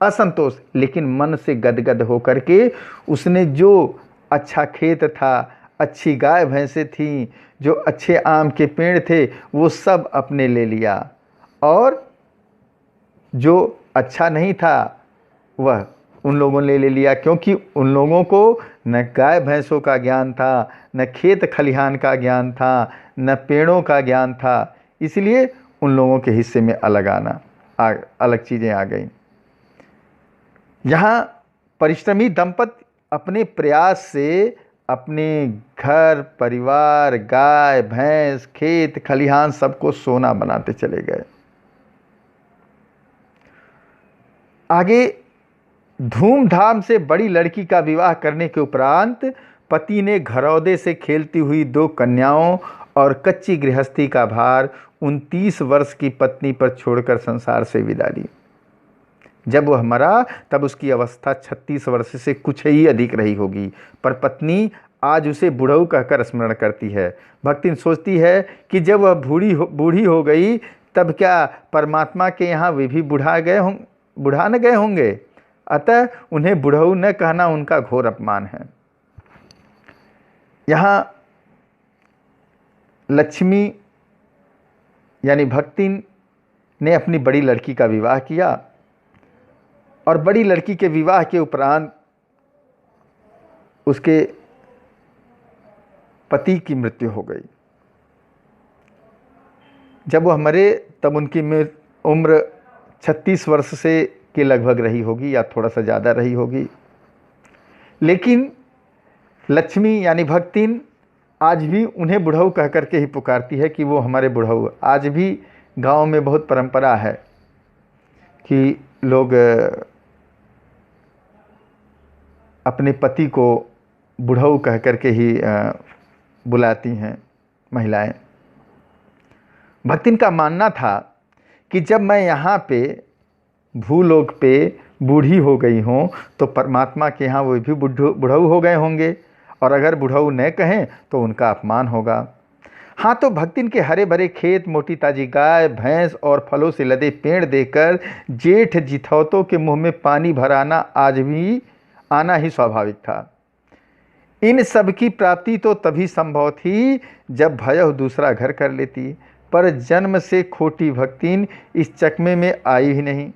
असंतोष, लेकिन मन से गदगद होकर के उसने जो अच्छा खेत था, अच्छी गाय भैंसें थीं, जो अच्छे आम के पेड़ थे वो सब अपने ले लिया और जो अच्छा नहीं था वह उन लोगों ने ले लिया, क्योंकि उन लोगों को न गाय भैंसों का ज्ञान था, न खेत खलिहान का ज्ञान था, न पेड़ों का ज्ञान था। इसलिए उन लोगों के हिस्से में अलग चीज़ें आ गईं। यहाँ परिश्रमी दंपति अपने प्रयास से अपने घर परिवार गाय भैंस खेत खलिहान सबको सोना बनाते चले गए। आगे धूमधाम से बड़ी लड़की का विवाह करने के उपरांत पति ने घरौदे से खेलती हुई 2 कन्याओं और कच्ची गृहस्थी का भार 29 वर्ष की पत्नी पर छोड़कर संसार से विदा ली। जब वह मरा तब उसकी अवस्था 36 वर्ष से कुछ ही अधिक रही होगी, पर पत्नी आज उसे बुढ़ऊ कहकर स्मरण करती है। भक्तिन सोचती है कि जब वह बूढ़ी हो गई तब क्या परमात्मा के यहाँ वे भी बुढ़ा न गए होंगे। अतः उन्हें बुढ़ऊ न कहना उनका घोर अपमान है। यहाँ लक्ष्मी यानी भक्तिन ने अपनी बड़ी लड़की का विवाह किया और बड़ी लड़की के विवाह के उपरांत उसके पति की मृत्यु हो गई। जब वह मरे तब उनकी उम्र 36 वर्ष से के लगभग रही होगी या थोड़ा सा ज़्यादा रही होगी। लेकिन लक्ष्मी यानी भक्तिन आज भी उन्हें बुढ़ऊ कह करके ही पुकारती है कि वो हमारे बुढ़ऊ। आज भी गांव में बहुत परंपरा है कि लोग अपने पति को बुढ़ऊ कह करके ही बुलाती हैं महिलाएं। भक्तिन का मानना था कि जब मैं यहाँ पे भूलोक पे बूढ़ी हो गई हूँ तो परमात्मा के यहाँ वो भी बुढ़ऊ हो गए होंगे और अगर बुढ़ऊ न कहें तो उनका अपमान होगा। हाँ, तो भक्तिन के हरे भरे खेत मोटी ताजी गाय भैंस और फलों से लदे पेड़ देखकर जेठ जिथौतों के मुंह में पानी भराना आज भी आना ही स्वाभाविक था। इन सब की प्राप्ति तो तभी संभव थी जब भयह दूसरा घर कर लेती, पर जन्म से खोटी भक्तिन इस चकमे में आई ही नहीं।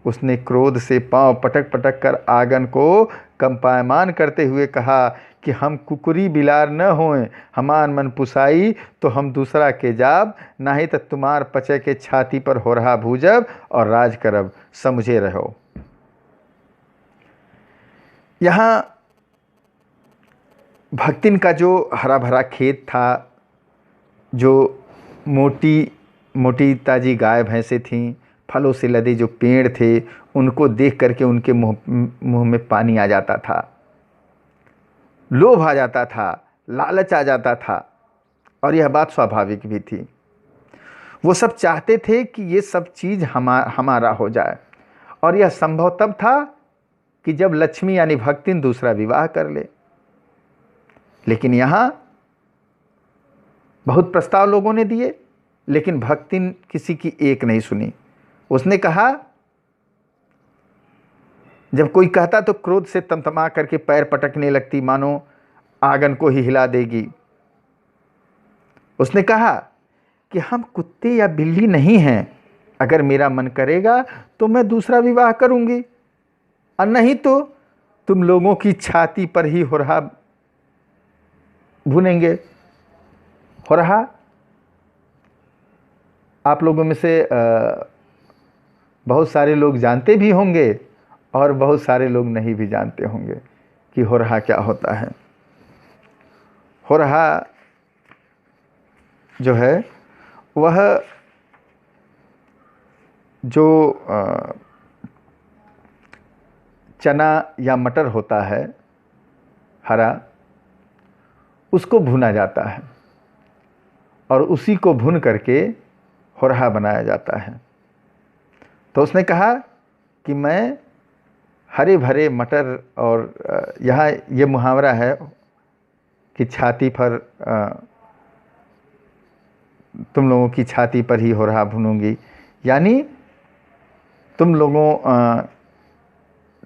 उसने क्रोध से पांव पटक पटक कर आंगन को कंपायमान करते हुए कहा कि हम कुकुरी बिलार न होएं, हमान मन पुसाई तो हम दूसरा के जाब, नाही तो तुम्हार पचे के छाती पर हो रहा भूजब और राज करब, समझे रहो। यहाँ भक्तिन का जो हरा भरा खेत था, जो मोटी मोटी ताजी गाय भैंसें थीं, फलों से लदे जो पेड़ थे, उनको देख करके उनके मुंह में पानी आ जाता था, लोभ आ जाता था, लालच आ जाता था। और यह बात स्वाभाविक भी थी। वो सब चाहते थे कि ये सब चीज़ हमारा हो जाए। और यह संभव तब था कि जब लक्ष्मी यानी भक्तिन दूसरा विवाह कर ले। लेकिन यहाँ बहुत प्रस्ताव लोगों ने दिए, लेकिन भक्तिन किसी की एक नहीं सुनी। उसने कहा, जब कोई कहता तो क्रोध से तमतमा करके पैर पटकने लगती, मानो आंगन को ही हिला देगी। उसने कहा कि हम कुत्ते या बिल्ली नहीं हैं, अगर मेरा मन करेगा तो मैं दूसरा विवाह करूंगी, और नहीं तो तुम लोगों की छाती पर ही होरहा भुनेंगे। होरहा आप लोगों में से बहुत सारे लोग जानते भी होंगे और बहुत सारे लोग नहीं भी जानते होंगे कि होरहा क्या होता है। होरहा जो है वह जो चना या मटर होता है हरा, उसको भुना जाता है और उसी को भून करके होरहा बनाया जाता है। तो उसने कहा कि मैं हरे भरे मटर, और यहाँ ये मुहावरा है कि छाती पर तुम लोगों की छाती पर ही होरहा भूनूंगी, यानी तुम लोगों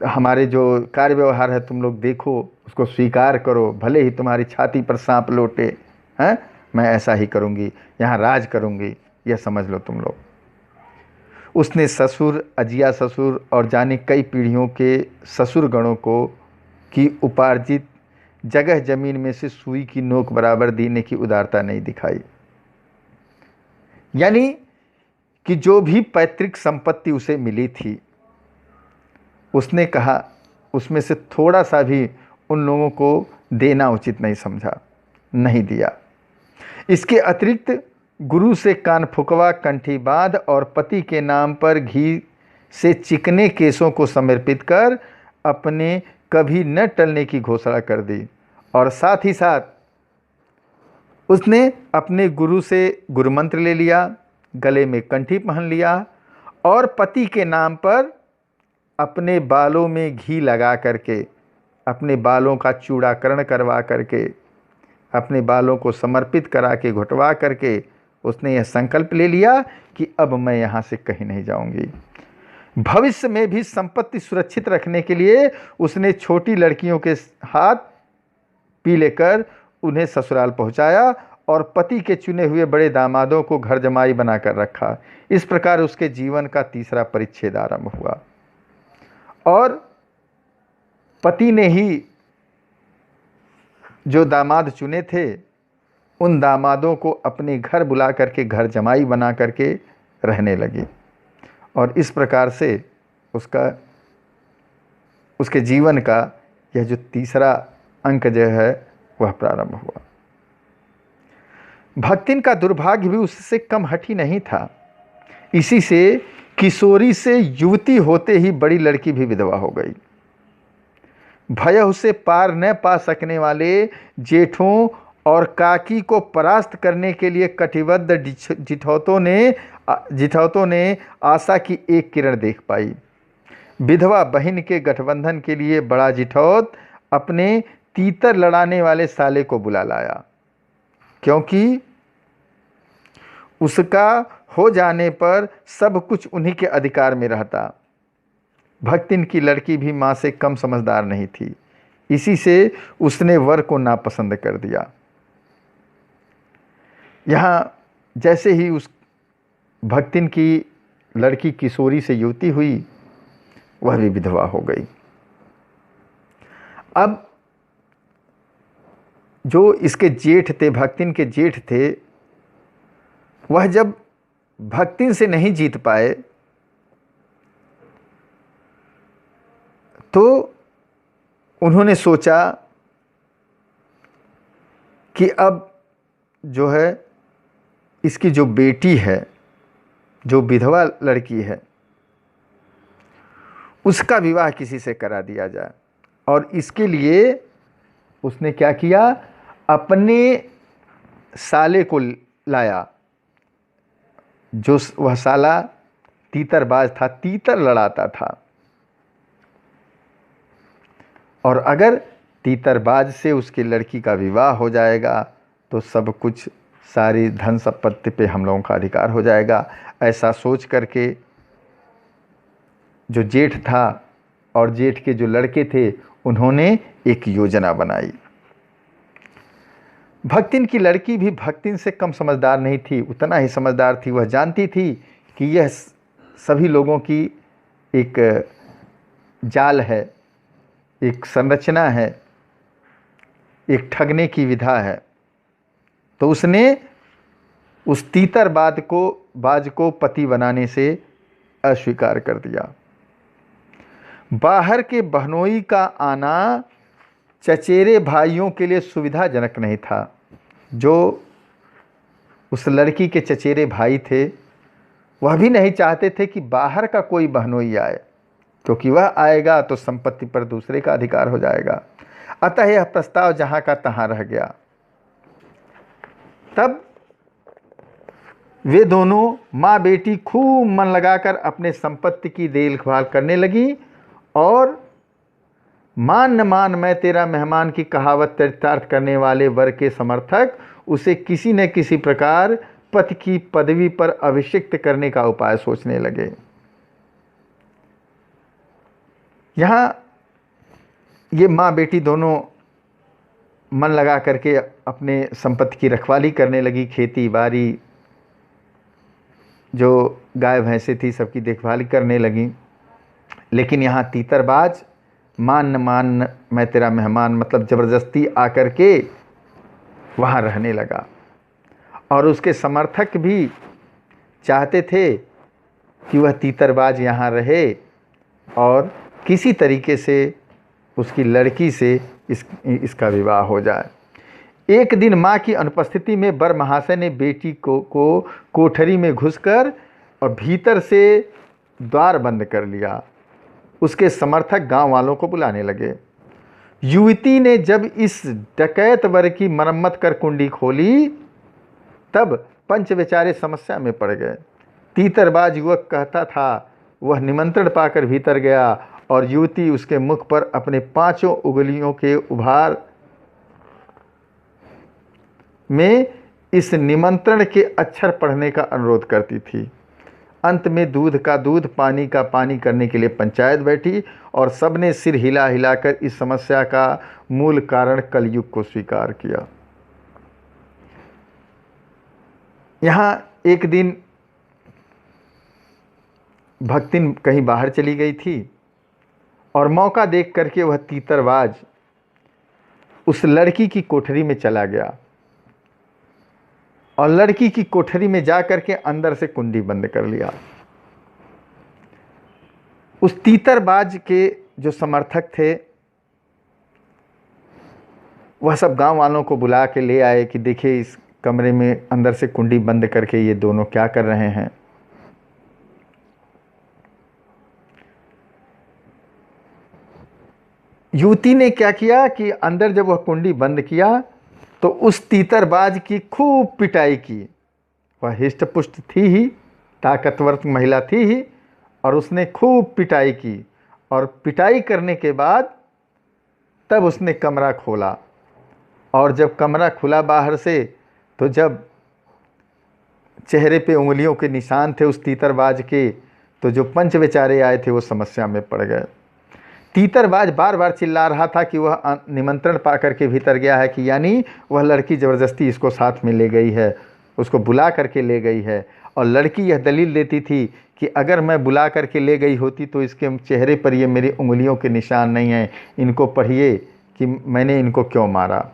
हमारे जो कार्य व्यवहार है तुम लोग देखो, उसको स्वीकार करो, भले ही तुम्हारी छाती पर सांप लौटे, हैं, मैं ऐसा ही करूंगी, यहाँ राज करूंगी, यह समझ लो तुम लोग। उसने ससुर, अजिया ससुर और जाने कई पीढ़ियों के ससुर गणों को की उपार्जित जगह जमीन में से सुई की नोक बराबर देने की उदारता नहीं दिखाई। यानी कि जो भी पैतृक संपत्ति उसे मिली थी, उसने कहा उसमें से थोड़ा सा भी उन लोगों को देना उचित नहीं समझा, नहीं दिया। इसके अतिरिक्त गुरु से कान फुकवा, कंठी बांध और पति के नाम पर घी से चिकने केसों को समर्पित कर अपने कभी न टलने की घोषणा कर दी। और साथ ही साथ उसने अपने गुरु से गुरुमंत्र ले लिया, गले में कंठी पहन लिया और पति के नाम पर अपने बालों में घी लगा करके, अपने बालों का चूड़ाकरण करवा करके, अपने बालों को समर्पित करा के घुटवा करके उसने यह संकल्प ले लिया कि अब मैं यहाँ से कहीं नहीं जाऊंगी। भविष्य में भी संपत्ति सुरक्षित रखने के लिए उसने छोटी लड़कियों के हाथ पीले कर उन्हें ससुराल पहुँचाया और पति के चुने हुए बड़े दामादों को घर जमाई बनाकर रखा। इस प्रकार उसके जीवन का तीसरा परिच्छेद आरंभ हुआ और पति ने ही जो दामाद चुने थे उन दामादों को अपने घर बुला करके घर जमाई बना करके रहने लगी। और इस प्रकार से उसके जीवन का यह जो तीसरा अंक जो है वह प्रारंभ हुआ। भक्तिन का दुर्भाग्य भी उससे कम हठी नहीं था। इसी से किशोरी से युवती होते ही बड़ी लड़की भी विधवा हो गई। भय उसे पार न पा सकने वाले जेठों और काकी को परास्त करने के लिए कटिबद्ध जिठौतों ने आशा की एक किरण देख पाई। विधवा बहन के गठबंधन के लिए बड़ा जिठौत अपने तीतर लड़ाने वाले साले को बुला लाया, क्योंकि उसका हो जाने पर सब कुछ उन्हीं के अधिकार में रहता। भक्तिन की लड़की भी माँ से कम समझदार नहीं थी, इसी से उसने वर को नापसंद कर दिया। यहाँ जैसे ही उस भक्तिन की लड़की किशोरी से युवती हुई, वह भी विधवा हो गई। अब जो इसके जेठ थे, भक्तिन के जेठ थे, वह जब भक्तिन से नहीं जीत पाए तो उन्होंने सोचा कि अब जो है इसकी जो बेटी है जो विधवा लड़की है उसका विवाह किसी से करा दिया जाए। और इसके लिए उसने क्या किया, अपने साले को लाया, जो वह साला तीतरबाज था, तीतर लड़ाता था। और अगर तीतरबाज से उसकी लड़की का विवाह हो जाएगा तो सब कुछ, सारी धन संपत्ति पे हम लोगों का अधिकार हो जाएगा। ऐसा सोच करके जो जेठ था और जेठ के जो लड़के थे उन्होंने एक योजना बनाई। भक्तिन की लड़की भी भक्तिन से कम समझदार नहीं थी, उतना ही समझदार थी। वह जानती थी कि यह सभी लोगों की एक जाल है, एक संरचना है, एक ठगने की विधा है। तो उसने उस तीतरबाज को पति बनाने से अस्वीकार कर दिया। बाहर के बहनोई का आना चचेरे भाइयों के लिए सुविधाजनक नहीं था। जो उस लड़की के चचेरे भाई थे वह भी नहीं चाहते थे कि बाहर का कोई बहनोई आए, क्योंकि वह आएगा तो संपत्ति पर दूसरे का अधिकार हो जाएगा। अतः यह प्रस्ताव जहाँ का तहाँ रह गया। तब वे दोनों माँ बेटी खूब मन लगाकर अपने संपत्ति की देखभाल करने लगी और मान न मान मैं तेरा मेहमान की कहावत चरितार्थ करने वाले वर के समर्थक उसे किसी न किसी प्रकार पति की पदवी पर अभिषिक्त करने का उपाय सोचने लगे। यहाँ ये माँ बेटी दोनों मन लगा करके अपने संपत्ति की रखवाली करने लगी, खेती बाड़ी, जो गाय भैंसें थी सबकी देखभाल करने लगी। लेकिन यहाँ तीतरबाज मान न मान मैं तेरा मेहमान, मतलब ज़बरदस्ती आकर के वहाँ रहने लगा। और उसके समर्थक भी चाहते थे कि वह तीतरबाज यहाँ रहे और किसी तरीके से उसकी लड़की से इसका विवाह हो जाए। एक दिन माँ की अनुपस्थिति में बर महाशय ने बेटी को कोठरी में घुसकर और भीतर से द्वार बंद कर लिया। उसके समर्थक गांव वालों को बुलाने लगे। युवती ने जब इस डकैत वर की मरम्मत कर कुंडी खोली तब पंच बेचारे समस्या में पड़ गए। तीतरबाज युवक कहता था, वह निमंत्रण पाकर भीतर गया और युवती उसके मुख पर अपने 5 उंगलियों के उभार में इस निमंत्रण के अक्षर पढ़ने का अनुरोध करती थी। अंत में दूध का दूध, पानी का पानी करने के लिए पंचायत बैठी और सबने सिर हिला हिलाकर इस समस्या का मूल कारण कलयुग को स्वीकार किया। यहाँ एक दिन भक्तिन कहीं बाहर चली गई थी और मौका देख करके वह तीतरबाज उस लड़की की कोठरी में चला गया और लड़की की कोठरी में जा करके अंदर से कुंडी बंद कर लिया। उस तीतरबाज के जो समर्थक थे वह सब गांव वालों को बुला के ले आए कि देखिए इस कमरे में अंदर से कुंडी बंद करके ये दोनों क्या कर रहे हैं। युवती ने क्या किया कि अंदर जब वह कुंडी बंद किया तो उस तीतरबाज की खूब पिटाई की। वह हिष्ट पुष्ट थी ही, ताकतवर महिला थी ही, और उसने खूब पिटाई की। और पिटाई करने के बाद तब उसने कमरा खोला और जब कमरा खुला बाहर से तो जब चेहरे पे उंगलियों के निशान थे उस तीतरबाज के, तो जो पंच बेचारे आए थे वो समस्या में पड़ गए। तीतरबाज बार बार चिल्ला रहा था कि वह निमंत्रण पा करके भीतर गया है, कि यानी वह लड़की ज़बरदस्ती इसको साथ में ले गई है, उसको बुला करके ले गई है। और लड़की यह दलील देती थी कि अगर मैं बुला करके ले गई होती तो इसके चेहरे पर ये मेरी उंगलियों के निशान नहीं हैं, इनको पढ़िए कि मैंने इनको क्यों मारा।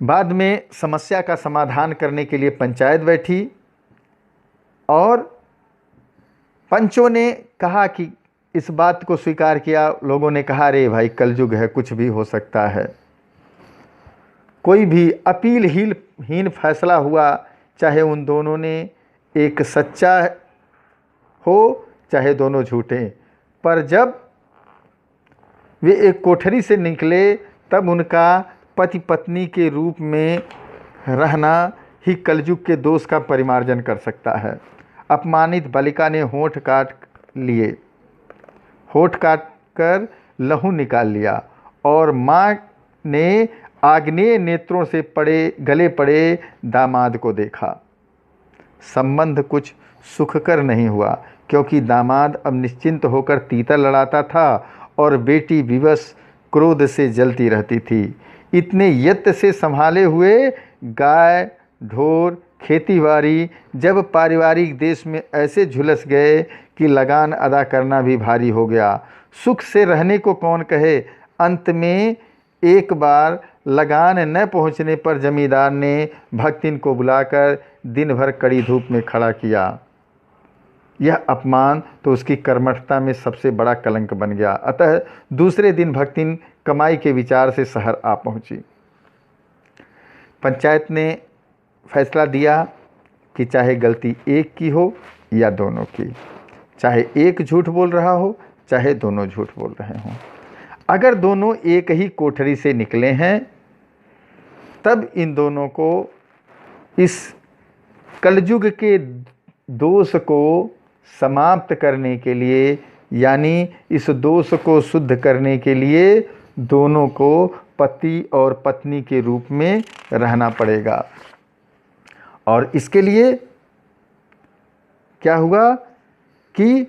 बाद में समस्या का समाधान करने के लिए पंचायत बैठी और पंचों ने कहा कि इस बात को स्वीकार किया। लोगों ने कहा, अरे भाई कलयुग है, कुछ भी हो सकता है। कोई भी अपील हीन फैसला हुआ चाहे उन दोनों ने एक सच्चा हो चाहे दोनों झूठे। पर जब वे एक कोठरी से निकले तब उनका पति पत्नी के रूप में रहना ही कलयुग के दोष का परिमार्जन कर सकता है। अपमानित बालिका ने होंठ काट कर लहू निकाल लिया और माँ ने आग्नेय नेत्रों से गले पड़े दामाद को देखा। संबंध कुछ सुखकर नहीं हुआ, क्योंकि दामाद अब निश्चिंत होकर तीतर लड़ाता था और बेटी विवश क्रोध से जलती रहती थी। इतने यत्न से संभाले हुए गाय ढोर खेतीबाड़ी जब पारिवारिक देश में ऐसे झुलस गए कि लगान अदा करना भी भारी हो गया। सुख से रहने को कौन कहे। अंत में एक बार लगान न पहुंचने पर जमींदार ने भक्तिन को बुलाकर दिन भर कड़ी धूप में खड़ा किया। यह अपमान तो उसकी कर्मठता में सबसे बड़ा कलंक बन गया। अतः दूसरे दिन भक्तिन कमाई के विचार से शहर आ पहुंची। पंचायत ने फैसला दिया कि चाहे गलती एक की हो या दोनों की, चाहे एक झूठ बोल रहा हो चाहे दोनों झूठ बोल रहे हों, अगर दोनों एक ही कोठरी से निकले हैं तब इन दोनों को इस कलयुग के दोष को समाप्त करने के लिए, यानी इस दोष को शुद्ध करने के लिए दोनों को पति और पत्नी के रूप में रहना पड़ेगा। और इसके लिए क्या हुआ कि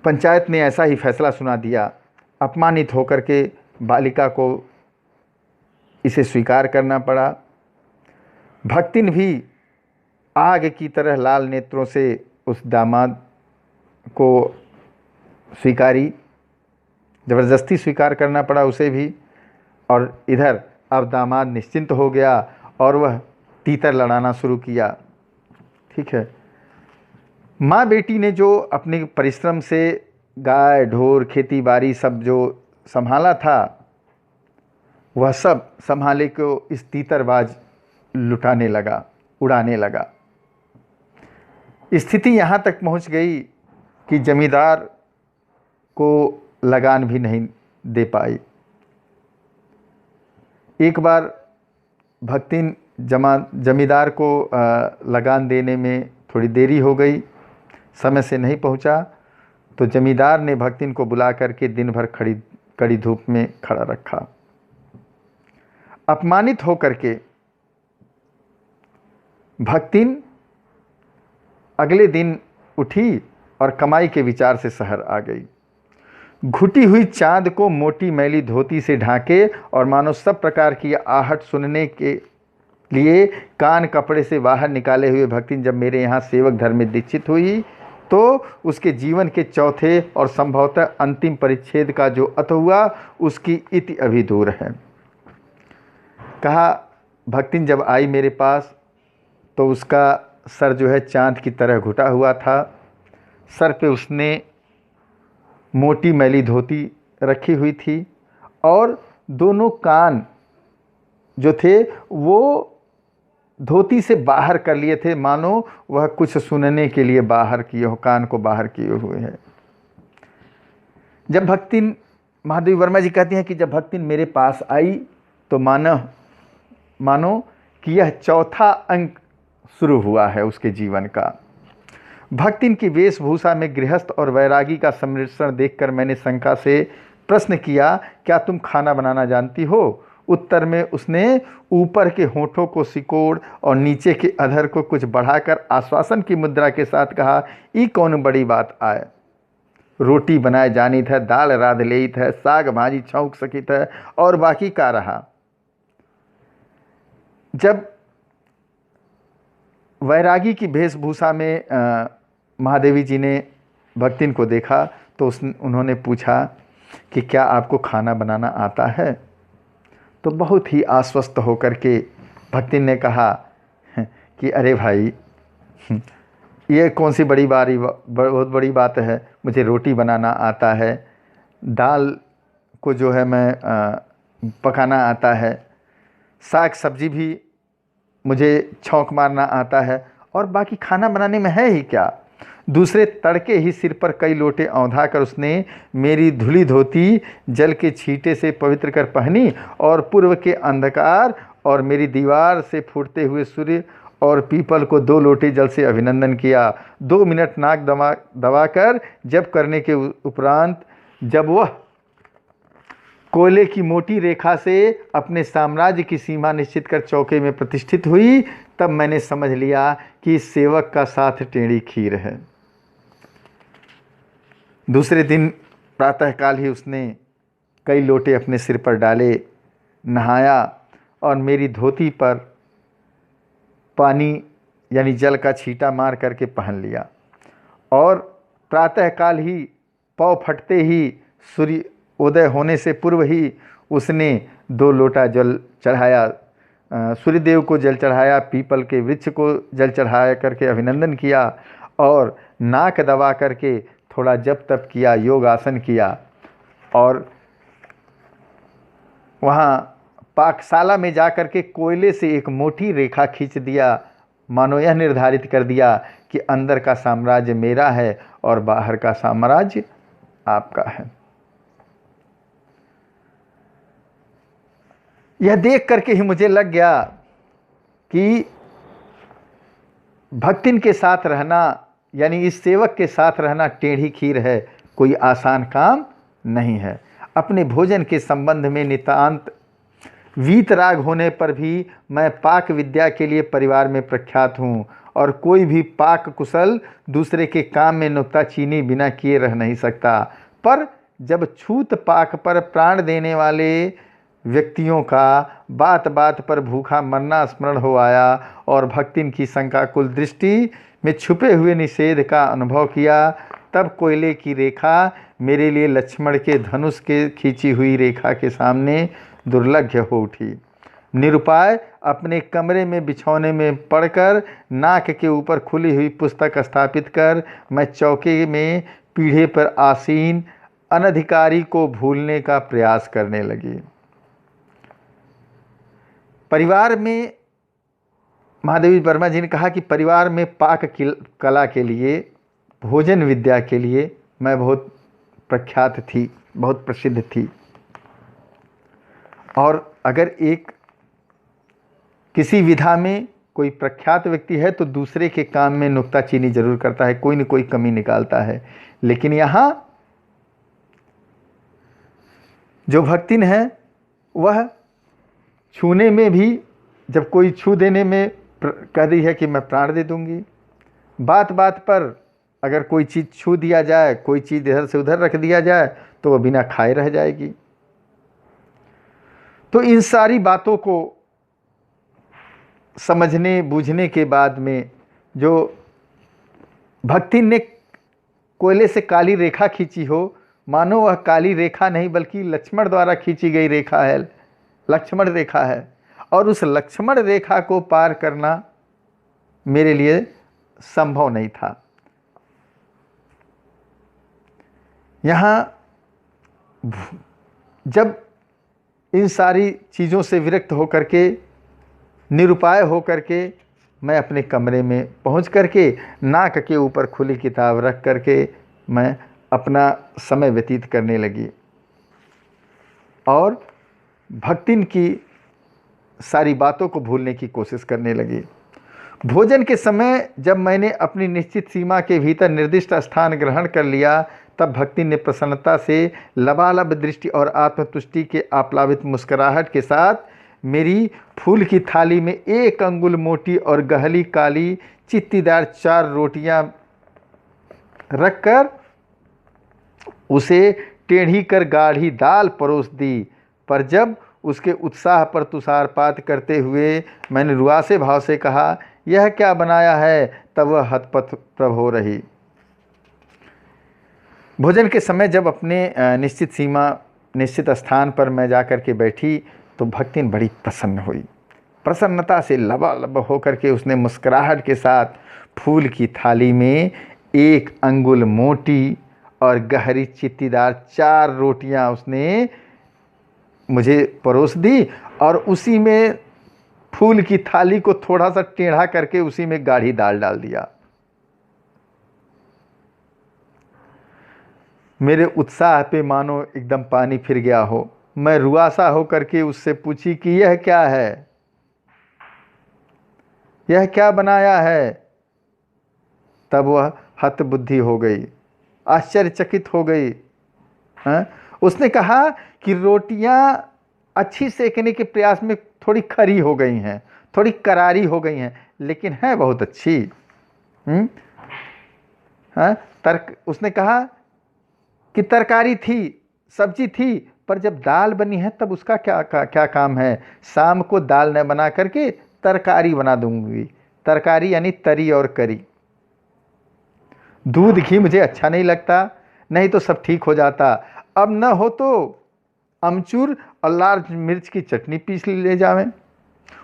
पंचायत ने ऐसा ही फैसला सुना दिया। अपमानित होकर के बालिका को इसे स्वीकार करना पड़ा। भक्तिन भी आग की तरह लाल नेत्रों से उस दामाद को स्वीकारी, ज़बरदस्ती स्वीकार करना पड़ा उसे भी। और इधर अब दामाद निश्चिंत हो गया और वह तीतर लड़ाना शुरू किया। ठीक है, माँ बेटी ने जो अपने परिश्रम से गाय ढोर खेती बाड़ी सब जो संभाला था, वह सब संभाले को इस तीतरबाज लुटाने लगा, उड़ाने लगा। स्थिति यहाँ तक पहुँच गई कि जमींदार को लगान भी नहीं दे पाई। एक बार भक्तिन जमींदार को लगान देने में थोड़ी देरी हो गई, समय से नहीं पहुंचा, तो जमींदार ने भक्तिन को बुला करके दिन भर कड़ी धूप में खड़ा रखा। अपमानित होकर के भक्तिन अगले दिन उठी और कमाई के विचार से शहर आ गई। घुटी हुई चांद को मोटी मैली धोती से ढाके और मानो सब प्रकार की आहट सुनने के लिए कान कपड़े से बाहर निकाले हुए भक्तिन जब मेरे यहाँ सेवक धर्म में दीक्षित हुई तो उसके जीवन के चौथे और संभवतः अंतिम परिच्छेद का जो अंत हुआ उसकी इति अभी दूर है। कहा, भक्तिन जब आई मेरे पास तो उसका सर जो है चांद की तरह घुटा हुआ था। सर पे उसने मोटी मैली धोती रखी हुई थी और दोनों कान जो थे वो धोती से बाहर कर लिए थे, मानो वह कुछ सुनने के लिए बाहर किए हो, कान को बाहर किए हुए है। जब भक्तिन, महादेवी वर्मा जी कहती हैं कि जब भक्तिन मेरे पास आई तो मानो कि यह चौथा अंक शुरू हुआ है उसके जीवन का। भक्तिन की वेशभूषा में गृहस्थ और वैरागी का सम्मिश्रण देखकर मैंने शंका से प्रश्न किया, क्या तुम खाना बनाना जानती हो? उत्तर में उसने ऊपर के होठों को सिकोड़ और नीचे के अधर को कुछ बढ़ाकर आश्वासन की मुद्रा के साथ कहा, ई कौन बड़ी बात आए। रोटी बनाए जानी है, दाल राध लेत है, साग भाजी छौंक सकित है और बाकी का रहा। जब वैरागी की वेशभूषा में महादेवी जी ने भक्तिन को देखा तो उन्होंने पूछा कि क्या आपको खाना बनाना आता है? तो बहुत ही आश्वस्त होकर के भक्तिन ने कहा कि अरे भाई, ये कौन सी बहुत बड़ी बात है, मुझे रोटी बनाना आता है, दाल को जो है मैं पकाना आता है, साग सब्जी भी मुझे छौंक मारना आता है, और बाकी खाना बनाने में है ही क्या। दूसरे तड़के ही सिर पर कई लोटे औंधा कर उसने मेरी धुली धोती जल के छींटे से पवित्र कर पहनी, और पूर्व के अंधकार और मेरी दीवार से फूटते हुए सूर्य और पीपल को 2 लोटे जल से अभिनंदन किया। 2 मिनट नाक दबाकर जप करने के उपरांत जब वह कोयले की मोटी रेखा से अपने साम्राज्य की सीमा निश्चित कर चौके में प्रतिष्ठित हुई, तब मैंने समझ लिया कि इस सेवक का साथ टेढ़ी खीर है। दूसरे दिन प्रातःकाल ही उसने कई लोटे अपने सिर पर डाले, नहाया और मेरी धोती पर पानी यानी जल का छींटा मार करके पहन लिया, और प्रातःकाल ही पौ फटते ही सूर्य उदय होने से पूर्व ही उसने 2 लोटा जल चढ़ाया, सूर्यदेव को जल चढ़ाया, पीपल के वृक्ष को जल चढ़ाया करके अभिनंदन किया, और नाक दबा करके थोड़ा जप तप किया, योग आसन किया, और वहाँ पाकशाला में जा कर के कोयले से एक मोटी रेखा खींच दिया, मानो यह निर्धारित कर दिया कि अंदर का साम्राज्य मेरा है और बाहर का साम्राज्य आपका है। यह देख करके ही मुझे लग गया कि भक्तिन के साथ रहना यानी इस सेवक के साथ रहना टेढ़ी खीर है, कोई आसान काम नहीं है। अपने भोजन के संबंध में नितांत वीतराग होने पर भी मैं पाक विद्या के लिए परिवार में प्रख्यात हूँ, और कोई भी पाक कुशल दूसरे के काम में नुक्ताचीनी बिना किए रह नहीं सकता। पर जब छूत पाक पर प्राण देने वाले व्यक्तियों का बात बात पर भूखा मरना स्मरण हो आया और भक्तिन की संकाकुल दृष्टि में छुपे हुए निषेध का अनुभव किया, तब कोयले की रेखा मेरे लिए लक्ष्मण के धनुष के खींची हुई रेखा के सामने दुर्लभ हो उठी। निरुपाय अपने कमरे में बिछौने में पड़कर नाक के ऊपर खुली हुई पुस्तक स्थापित कर मैं चौके में पीढ़े पर आसीन अनधिकारी को भूलने का प्रयास करने लगी। परिवार में महादेवी वर्मा जी ने कहा कि परिवार में पाक कला के लिए, भोजन विद्या के लिए मैं बहुत प्रख्यात थी, बहुत प्रसिद्ध थी। और अगर एक किसी विधा में कोई प्रख्यात व्यक्ति है तो दूसरे के काम में नुक्ताचीनी जरूर करता है, कोई न कोई कमी निकालता है। लेकिन यहाँ जो भक्तिन है वह छूने में भी, जब कोई छू देने में कह रही है कि मैं प्राण दे दूंगी, बात बात पर अगर कोई चीज़ छू दिया जाए, कोई चीज़ इधर से उधर रख दिया जाए तो वह बिना खाए रह जाएगी। तो इन सारी बातों को समझने बूझने के बाद में जो भक्तिन ने कोयले से काली रेखा खींची हो, मानो वह काली रेखा नहीं बल्कि लक्ष्मण द्वारा खींची गई रेखा है, लक्ष्मण रेखा है, और उस लक्ष्मण रेखा को पार करना मेरे लिए संभव नहीं था। यहाँ जब इन सारी चीज़ों से विरक्त होकर के, निरुपाय होकर के मैं अपने कमरे में पहुंच करके नाक के ऊपर खुली किताब रख करके मैं अपना समय व्यतीत करने लगी और भक्तिन की सारी बातों को भूलने की कोशिश करने लगी। भोजन के समय जब मैंने अपनी निश्चित सीमा के भीतर निर्दिष्ट स्थान ग्रहण कर लिया, तब भक्तिन ने प्रसन्नता से लबालब दृष्टि और आत्मतुष्टि के आप्लावित मुस्कुराहट के साथ मेरी फूल की थाली में 1 अंगुल मोटी और गहली काली चित्तीदार 4 रोटियां रखकर उसे टेढ़ी कर गाढ़ी दाल परोस दी। पर जब उसके उत्साह पर तुषारपात करते हुए मैंने रुआसे भाव से कहा, यह क्या बनाया है, तब वह हतपथ प्रभ हो रही। भोजन के समय जब अपने निश्चित सीमा निश्चित स्थान पर मैं जाकर के बैठी तो भक्तिन बड़ी प्रसन्न हुई। प्रसन्नता से लबालब होकर के उसने मुस्कुराहट के साथ फूल की थाली में 1 अंगुल मोटी और गहरी चित्तीदार 4 रोटियां उसने मुझे परोस दी और उसी में फूल की थाली को थोड़ा सा टेढ़ा करके उसी में गाढ़ी दाल डाल दिया। मेरे उत्साह पे मानो एकदम पानी फिर गया हो। मैं रुआसा होकर के उससे पूछी कि यह क्या है, यह क्या बनाया है। तब वह हतबुद्धि हो गई, आश्चर्यचकित हो गई। उसने कहा कि रोटियां अच्छी सेकने के प्रयास में थोड़ी खरी हो गई हैं, थोड़ी करारी हो गई हैं, लेकिन है बहुत अच्छी। उसने कहा कि तरकारी थी, सब्जी थी, पर जब दाल बनी है तब उसका क्या काम है। शाम को दाल न बना करके तरकारी बना दूंगी। तरकारी यानी तरी और करी। दूध घी मुझे अच्छा नहीं लगता, नहीं तो सब ठीक हो जाता। अब न हो तो अमचूर और लाल मिर्च की चटनी पीस ले जावें।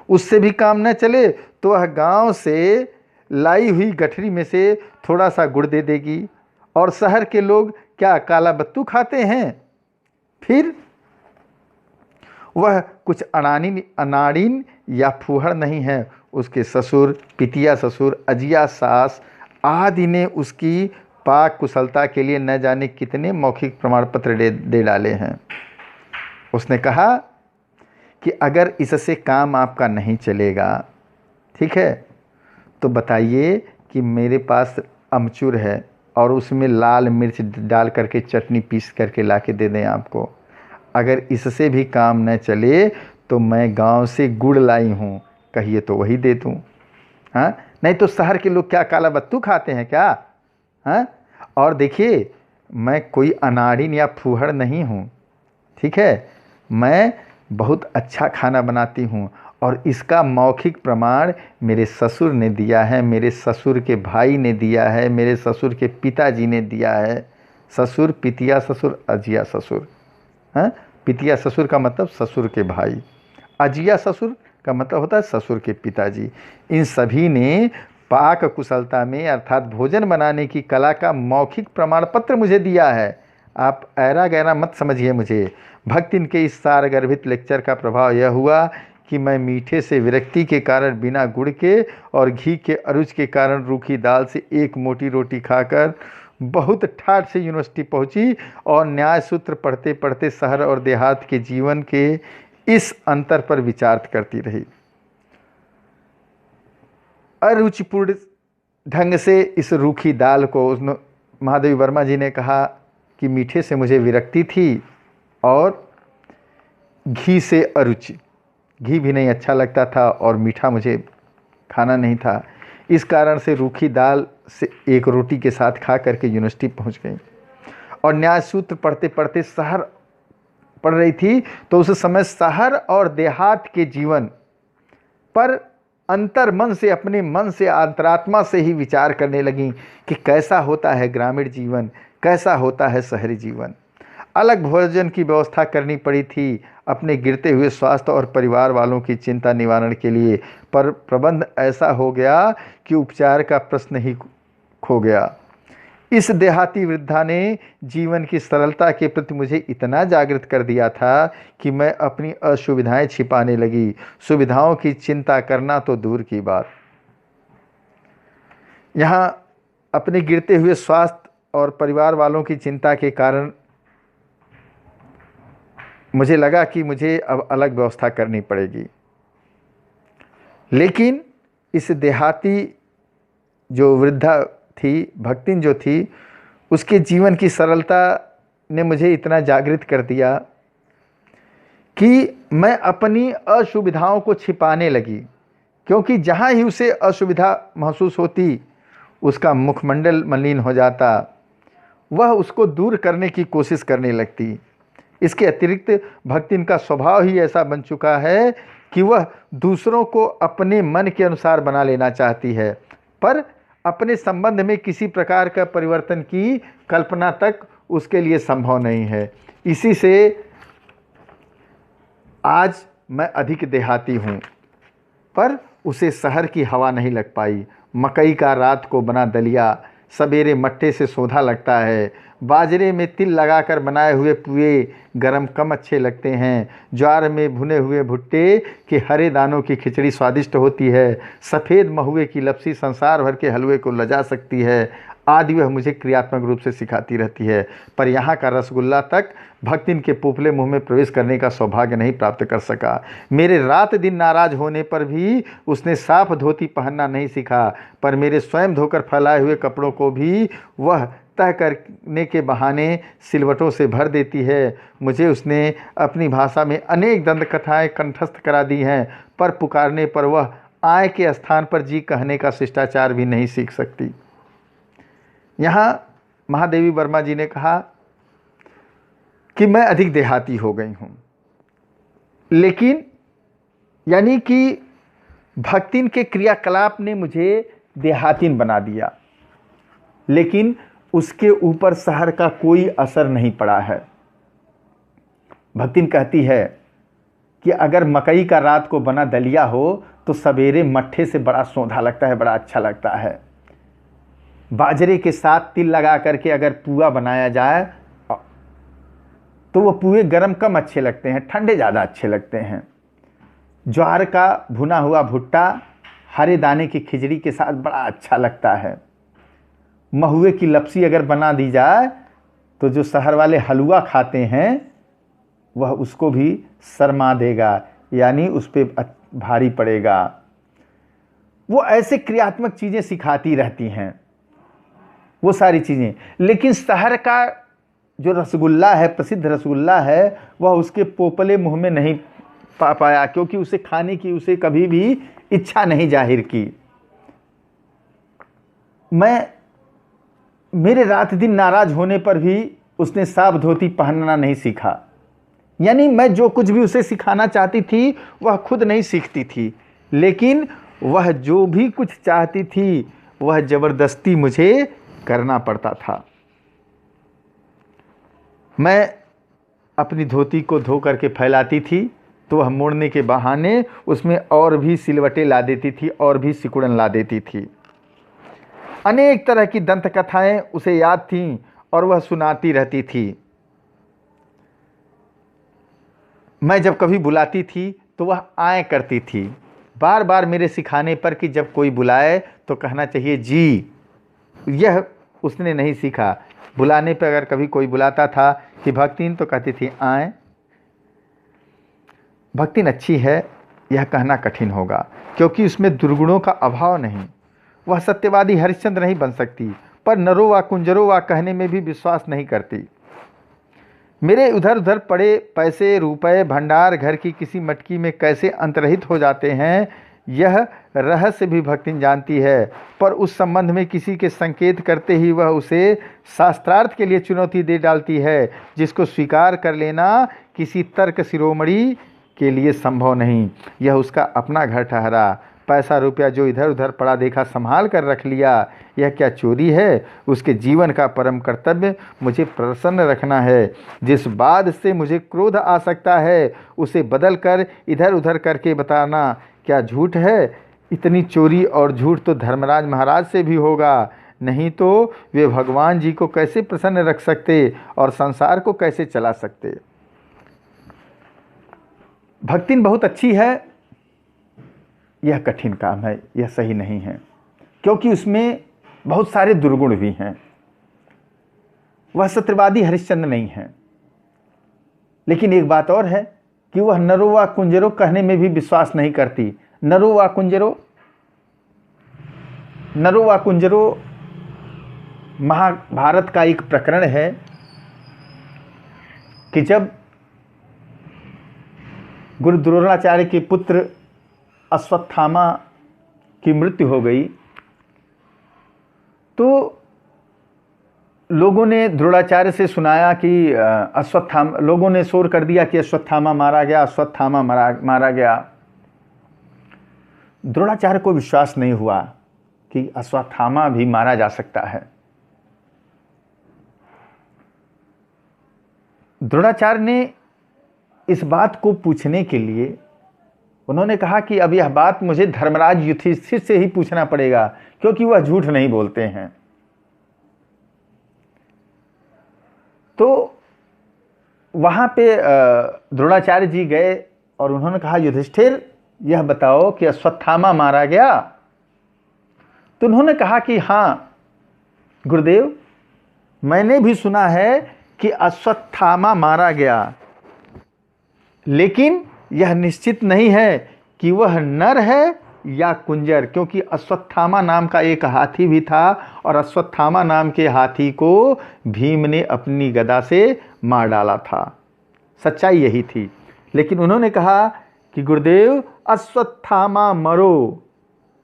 उससे भी काम न चले तो वह गांव से लाई हुई गठरी में से थोड़ा सा गुड़ दे देगी। और शहर के लोग क्या काला बत्तू खाते हैं। फिर वह कुछ अनाड़ीन या फूहड़ नहीं है। उसके ससुर, पितिया ससुर, अजिया सास आदि ने उसकी पाक कुशलता के लिए न जाने कितने मौखिक प्रमाण पत्र दे डाले हैं। उसने कहा कि अगर इससे काम आपका नहीं चलेगा, ठीक है, तो बताइए कि मेरे पास अमचूर है और उसमें लाल मिर्च डाल करके चटनी पीस करके ला के दे दें आपको। अगर इससे भी काम न चले तो मैं गांव से गुड़ लाई हूँ, कहिए तो वही दे दूँ। हाँ, नहीं तो शहर के लोग क्या काला बत्तू खाते हैं क्या। हाँ, और देखिए मैं कोई अनाड़ीन या फूहड़ नहीं हूँ, ठीक है, मैं बहुत अच्छा खाना बनाती हूँ और इसका मौखिक प्रमाण मेरे ससुर ने दिया है, मेरे ससुर के भाई ने दिया है, मेरे ससुर के पिताजी ने दिया है। ससुर, पितिया ससुर, अजिया ससुर। हाँ, पितिया ससुर का मतलब ससुर के भाई, अजिया ससुर का मतलब होता है ससुर के पिताजी। इन सभी ने पाक कुशलता में अर्थात भोजन बनाने की कला का मौखिक प्रमाण पत्र मुझे दिया है। आप ऐरा गैरा मत समझिए मुझे। भक्तिन के इस सारगर्भित लेक्चर का प्रभाव यह हुआ कि मैं मीठे से विरक्ति के कारण बिना गुड़ के और घी के अरुच के कारण रूखी दाल से एक मोटी रोटी खाकर बहुत ठाठ से यूनिवर्सिटी पहुंची और न्याय सूत्र पढ़ते पढ़ते शहर और देहात के जीवन के इस अंतर पर विचार करती रही। अरुचिपूर्ण ढंग से इस रूखी दाल को महादेवी वर्मा जी ने कहा कि मीठे से मुझे विरक्ति थी और घी से अरुचि, घी भी नहीं अच्छा लगता था और मीठा मुझे खाना नहीं था। इस कारण से रूखी दाल से एक रोटी के साथ खा करके यूनिवर्सिटी पहुंच गई और न्याय सूत्र पढ़ते पढ़ते शहर पढ़ रही थी। तो उस समय शहर और देहात के जीवन पर अंतर मन से, अपने मन से, अंतरात्मा से ही विचार करने लगी कि कैसा होता है ग्रामीण जीवन, कैसा होता है शहरी जीवन। अलग भोजन की व्यवस्था करनी पड़ी थी अपने गिरते हुए स्वास्थ्य और परिवार वालों की चिंता निवारण के लिए, पर प्रबंध ऐसा हो गया कि उपचार का प्रश्न ही खो गया। इस देहाती वृद्धा ने जीवन की सरलता के प्रति मुझे इतना जागृत कर दिया था कि मैं अपनी असुविधाएं छिपाने लगी। सुविधाओं की चिंता करना तो दूर की बात। यहाँ अपने गिरते हुए स्वास्थ्य और परिवार वालों की चिंता के कारण मुझे लगा कि मुझे अब अलग व्यवस्था करनी पड़ेगी। लेकिन इस देहाती जो वृद्धा थी, भक्तिन जो थी, उसके जीवन की सरलता ने मुझे इतना जागृत कर दिया कि मैं अपनी असुविधाओं को छिपाने लगी, क्योंकि जहाँ ही उसे असुविधा महसूस होती उसका मुखमंडल मलिन हो जाता, वह उसको दूर करने की कोशिश करने लगती। इसके अतिरिक्त भक्तिन का स्वभाव ही ऐसा बन चुका है कि वह दूसरों को अपने मन के अनुसार बना लेना चाहती है, पर अपने संबंध में किसी प्रकार का परिवर्तन की कल्पना तक उसके लिए संभव नहीं है। इसी से आज मैं अधिक देहाती हूँ, पर उसे शहर की हवा नहीं लग पाई। मकई का रात को बना दलिया सवेरे मट्टे से सोधा लगता है। बाजरे में तिल लगाकर बनाए हुए पुए गरम कम अच्छे लगते हैं। ज्वार में भुने हुए भुट्टे के हरे दानों की खिचड़ी स्वादिष्ट होती है। सफ़ेद महुए की लपसी संसार भर के हलवे को लजा सकती है। आदि वह मुझे क्रियात्मक रूप से सिखाती रहती है, पर यहाँ का रसगुल्ला तक भक्तिन के पोपले मुंह में प्रवेश करने का सौभाग्य नहीं प्राप्त कर सका। मेरे रात दिन नाराज होने पर भी उसने साफ धोती पहनना नहीं सीखा, पर मेरे स्वयं धोकर फैलाए हुए कपड़ों को भी वह तह करने के बहाने सिलवटों से भर देती है। मुझे उसने अपनी भाषा में अनेक दंत कथाएँ कंठस्थ करा दी हैं, पर पुकारने पर वह आय के स्थान पर जी कहने का शिष्टाचार भी नहीं सीख सकती। यहाँ महादेवी वर्मा जी ने कहा कि मैं अधिक देहाती हो गई हूँ, लेकिन यानी कि भक्तिन के क्रियाकलाप ने मुझे देहातीन बना दिया, लेकिन उसके ऊपर शहर का कोई असर नहीं पड़ा है। भक्तिन कहती है कि अगर मकई का रात को बना दलिया हो तो सवेरे मट्ठे से बड़ा सौंधा लगता है, बड़ा अच्छा लगता है। बाजरे के साथ तिल लगा करके अगर पुआ बनाया जाए तो वो पुए गरम कम अच्छे लगते हैं, ठंडे ज़्यादा अच्छे लगते हैं। ज्वार का भुना हुआ भुट्टा हरे दाने की खिचड़ी के साथ बड़ा अच्छा लगता है। महुए की लपसी अगर बना दी जाए तो जो शहर वाले हलवा खाते हैं वह उसको भी शर्मा देगा, यानी उस पर भारी पड़ेगा। वो ऐसे क्रियात्मक चीज़ें सिखाती रहती हैं, वो सारी चीज़ें। लेकिन शहर का जो रसगुल्ला है, प्रसिद्ध रसगुल्ला है, वह उसके पोपले मुंह में नहीं पा पाया, क्योंकि उसे खाने की उसे कभी भी इच्छा नहीं जाहिर की। मेरे रात दिन नाराज होने पर भी उसने साफ धोती पहनना नहीं सीखा। यानी मैं जो कुछ भी उसे सिखाना चाहती थी वह खुद नहीं सीखती थी, लेकिन वह जो भी कुछ चाहती थी वह ज़बरदस्ती मुझे करना पड़ता था। मैं अपनी धोती को धो करके फैलाती थी तो वह मोड़ने के बहाने उसमें और भी सिलवटें ला देती थी और भी सिकुड़न ला देती थी। अनेक तरह की दंत कथाएं उसे याद थीं और वह सुनाती रहती थी। मैं जब कभी बुलाती थी तो वह आए करती थी, बार बार मेरे सिखाने पर कि जब कोई बुलाए तो कहना चाहिए जी। यह उसने नहीं सीखा। बुलाने पर अगर कभी कोई बुलाता था कि भक्तिन, तो कहती थी आए। भक्तिन अच्छी है यह कहना कठिन होगा, क्योंकि उसमें दुर्गुणों का अभाव नहीं। वह सत्यवादी हरिश्चंद्र नहीं बन सकती, पर नरो व कुंजरो व कहने में भी विश्वास नहीं करती। मेरे उधर उधर पड़े पैसे रुपए भंडार घर की किसी मटकी में कैसे अंतर्हित हो जाते हैं, यह रहस्य भी भक्तिन जानती है, पर उस संबंध में किसी के संकेत करते ही वह उसे शास्त्रार्थ के लिए चुनौती दे डालती है, जिसको स्वीकार कर लेना किसी तर्क शिरोमणि के लिए संभव नहीं। यह उसका अपना घर ठहरा। पैसा रुपया जो इधर उधर पड़ा देखा संभाल कर रख लिया। यह क्या चोरी है? उसके जीवन का परम कर्तव्य मुझे प्रसन्न रखना है। जिस बात से मुझे क्रोध आ सकता है उसे बदल कर इधर उधर करके बताना क्या झूठ है? इतनी चोरी और झूठ तो धर्मराज महाराज से भी होगा, नहीं तो वे भगवान जी को कैसे प्रसन्न रख सकते और संसार को कैसे चला सकते। भक्तिन बहुत अच्छी है, यह कठिन काम है, यह सही नहीं है, क्योंकि उसमें बहुत सारे दुर्गुण भी हैं। वह सत्यवादी हरिश्चंद्र नहीं है, लेकिन एक बात और है कि वह नरो व कुंजरो कहने में भी विश्वास नहीं करती। नरो व कुंजरो महाभारत का एक प्रकरण है कि जब गुरु द्रोणाचार्य के पुत्र अश्वत्थामा की मृत्यु हो गई तो लोगों ने द्रोणाचार्य से सुनाया कि लोगों ने शोर कर दिया कि अश्वत्थामा मारा गया, अश्वत्थामा मारा गया। द्रोणाचार्य को विश्वास नहीं हुआ कि अश्वत्थामा भी मारा जा सकता है। द्रोणाचार्य ने इस बात को पूछने के लिए उन्होंने कहा कि अब यह बात मुझे धर्मराज युधिष्ठिर से ही पूछना पड़ेगा, क्योंकि वह झूठ नहीं बोलते हैं। तो वहाँ पे द्रोणाचार्य जी गए और उन्होंने कहा, युधिष्ठिर यह बताओ कि अश्वत्थामा मारा गया? तो उन्होंने कहा कि हाँ गुरुदेव, मैंने भी सुना है कि अश्वत्थामा मारा गया, लेकिन यह निश्चित नहीं है कि वह नर है या कुंजर, क्योंकि अश्वत्थामा नाम का एक हाथी भी था और अश्वत्थामा नाम के हाथी को भीम ने अपनी गदा से मार डाला था। सच्चाई यही थी। लेकिन उन्होंने कहा कि गुरुदेव, अश्वत्थामा मरो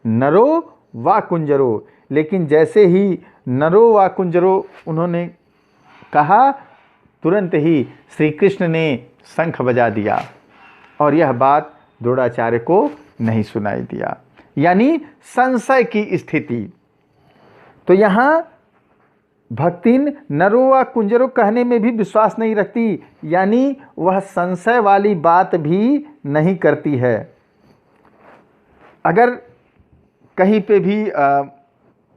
नरो वा कुंजरो। लेकिन जैसे ही नरो वा कुंजरो उन्होंने कहा, तुरंत ही श्री कृष्ण ने शंख बजा दिया और यह बात द्रोणाचार्य को नहीं सुनाई दिया, यानी संशय की स्थिति। तो यहाँ भक्तिन नरो व कुंजरो कहने में भी विश्वास नहीं रखती, यानी वह संशय वाली बात भी नहीं करती है। अगर कहीं पे भी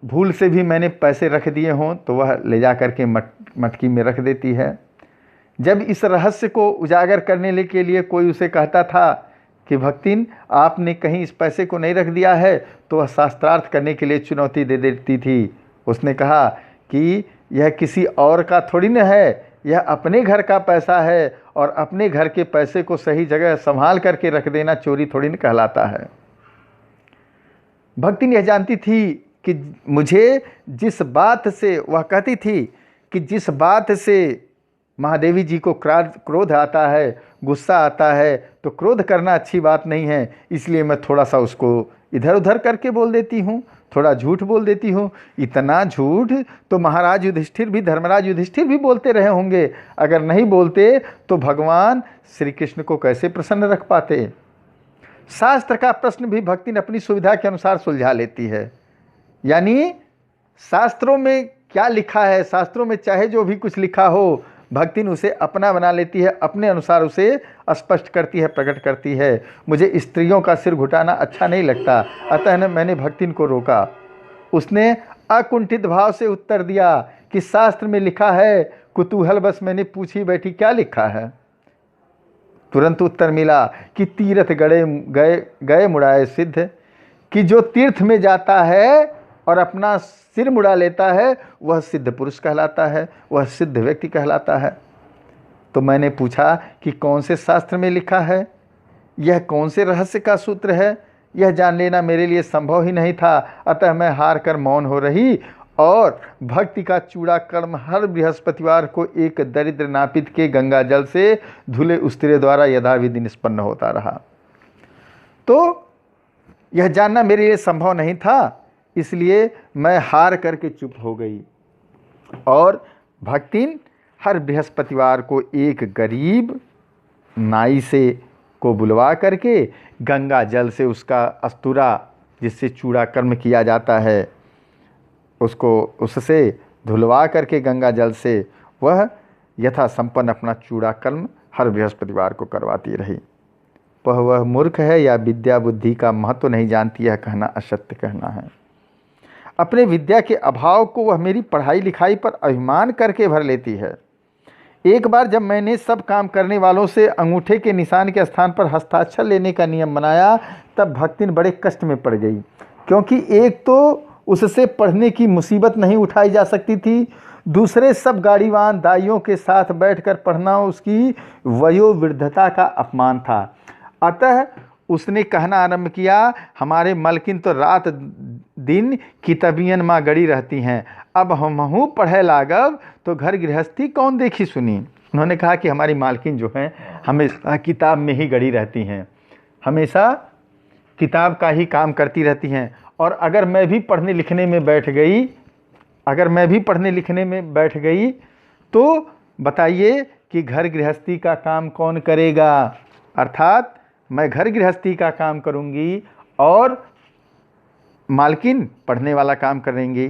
भूल से भी मैंने पैसे रख दिए हों तो वह ले जा करके मटकी में रख देती है। जब इस रहस्य को उजागर करने के लिए कोई उसे कहता था कि भक्तिन आपने कहीं इस पैसे को नहीं रख दिया है, तो वह शास्त्रार्थ करने के लिए चुनौती दे देती थी। उसने कहा कि यह किसी और का थोड़ी न है, यह अपने घर का पैसा है और अपने घर के पैसे को सही जगह संभाल करके रख देना चोरी थोड़ी न कहलाता है। भक्तिन यह जानती थी कि मुझे जिस बात से, वह कहती थी कि जिस बात से महादेवी जी को क्रोध आता है, गुस्सा आता है, तो क्रोध करना अच्छी बात नहीं है, इसलिए मैं थोड़ा सा उसको इधर उधर करके बोल देती हूँ, थोड़ा झूठ बोल देती हूँ। इतना झूठ तो महाराज युधिष्ठिर भी, धर्मराज युधिष्ठिर भी बोलते रहे होंगे। अगर नहीं बोलते तो भगवान श्री कृष्ण को कैसे प्रसन्न रख पाते। शास्त्र का प्रश्न भी भक्तिन अपनी सुविधा के अनुसार सुलझा लेती है, यानी शास्त्रों में क्या लिखा है, शास्त्रों में चाहे जो भी कुछ लिखा हो, भक्तिन उसे अपना बना लेती है, अपने अनुसार उसे स्पष्ट करती है, प्रकट करती है। मुझे स्त्रियों का सिर घुटाना अच्छा नहीं लगता, अतः मैंने भक्तिन को रोका। उसने अकुंठित भाव से उत्तर दिया कि शास्त्र में लिखा है, कुतूहल बस मैंने पूछी बैठी क्या लिखा है। तुरंत उत्तर मिला कि तीर्थ गए मुड़ाए सिद्ध, कि जो तीर्थ में जाता है और अपना सिर मुड़ा लेता है वह सिद्ध पुरुष कहलाता है, वह सिद्ध व्यक्ति कहलाता है। तो मैंने पूछा कि कौन से शास्त्र में लिखा है, यह कौन से रहस्य का सूत्र है, यह जान लेना मेरे लिए संभव ही नहीं था। अतः मैं हार कर मौन हो रही और भक्ति का चूड़ा कर्म हर बृहस्पतिवार को एक दरिद्र नापित के गंगा जल से धुले उस्तिरे द्वारा यथाविधि निष्पन्न होता रहा। तो यह जानना मेरे लिए संभव नहीं था, इसलिए मैं हार करके चुप हो गई। और भक्तिन हर बृहस्पतिवार को एक गरीब नाई से को बुलवा करके गंगा जल से उसका अस्तूरा, जिससे चूड़ा कर्म किया जाता है, उसको उससे धुलवा करके गंगा जल से वह यथा संपन्न अपना चूड़ा कर्म हर बृहस्पतिवार को करवाती रही। वह मूर्ख है या विद्या बुद्धि का महत्व नहीं जानती, यह कहना असत्य कहना है। अपने विद्या के अभाव को वह मेरी पढ़ाई लिखाई पर अभिमान करके भर लेती है। एक बार जब मैंने सब काम करने वालों से अंगूठे के निशान के स्थान पर हस्ताक्षर लेने का नियम बनाया, तब भक्तिन बड़े कष्ट में पड़ गई, क्योंकि एक तो उससे पढ़ने की मुसीबत नहीं उठाई जा सकती थी, दूसरे सब गाड़ीवान दाइयों के साथ बैठकर पढ़ना उसकी वयोवृद्धता का अपमान था। अतः उसने कहना आरंभ किया, हमारे मलकिन तो रात दिन किताबियन माँ गड़ी रहती हैं, अब हमहू पढ़े लागब तो घर गृहस्थी कौन देखी सुनी। उन्होंने कहा कि हमारी मालकिन जो हैं हमेशा किताब में ही गड़ी रहती हैं, हमेशा किताब का ही काम करती रहती हैं, और अगर मैं भी पढ़ने लिखने में बैठ गई तो बताइए कि घर गृहस्थी का काम कौन करेगा। अर्थात मैं घर गृहस्थी का काम करूंगी और मालकिन पढ़ने वाला काम करेंगी।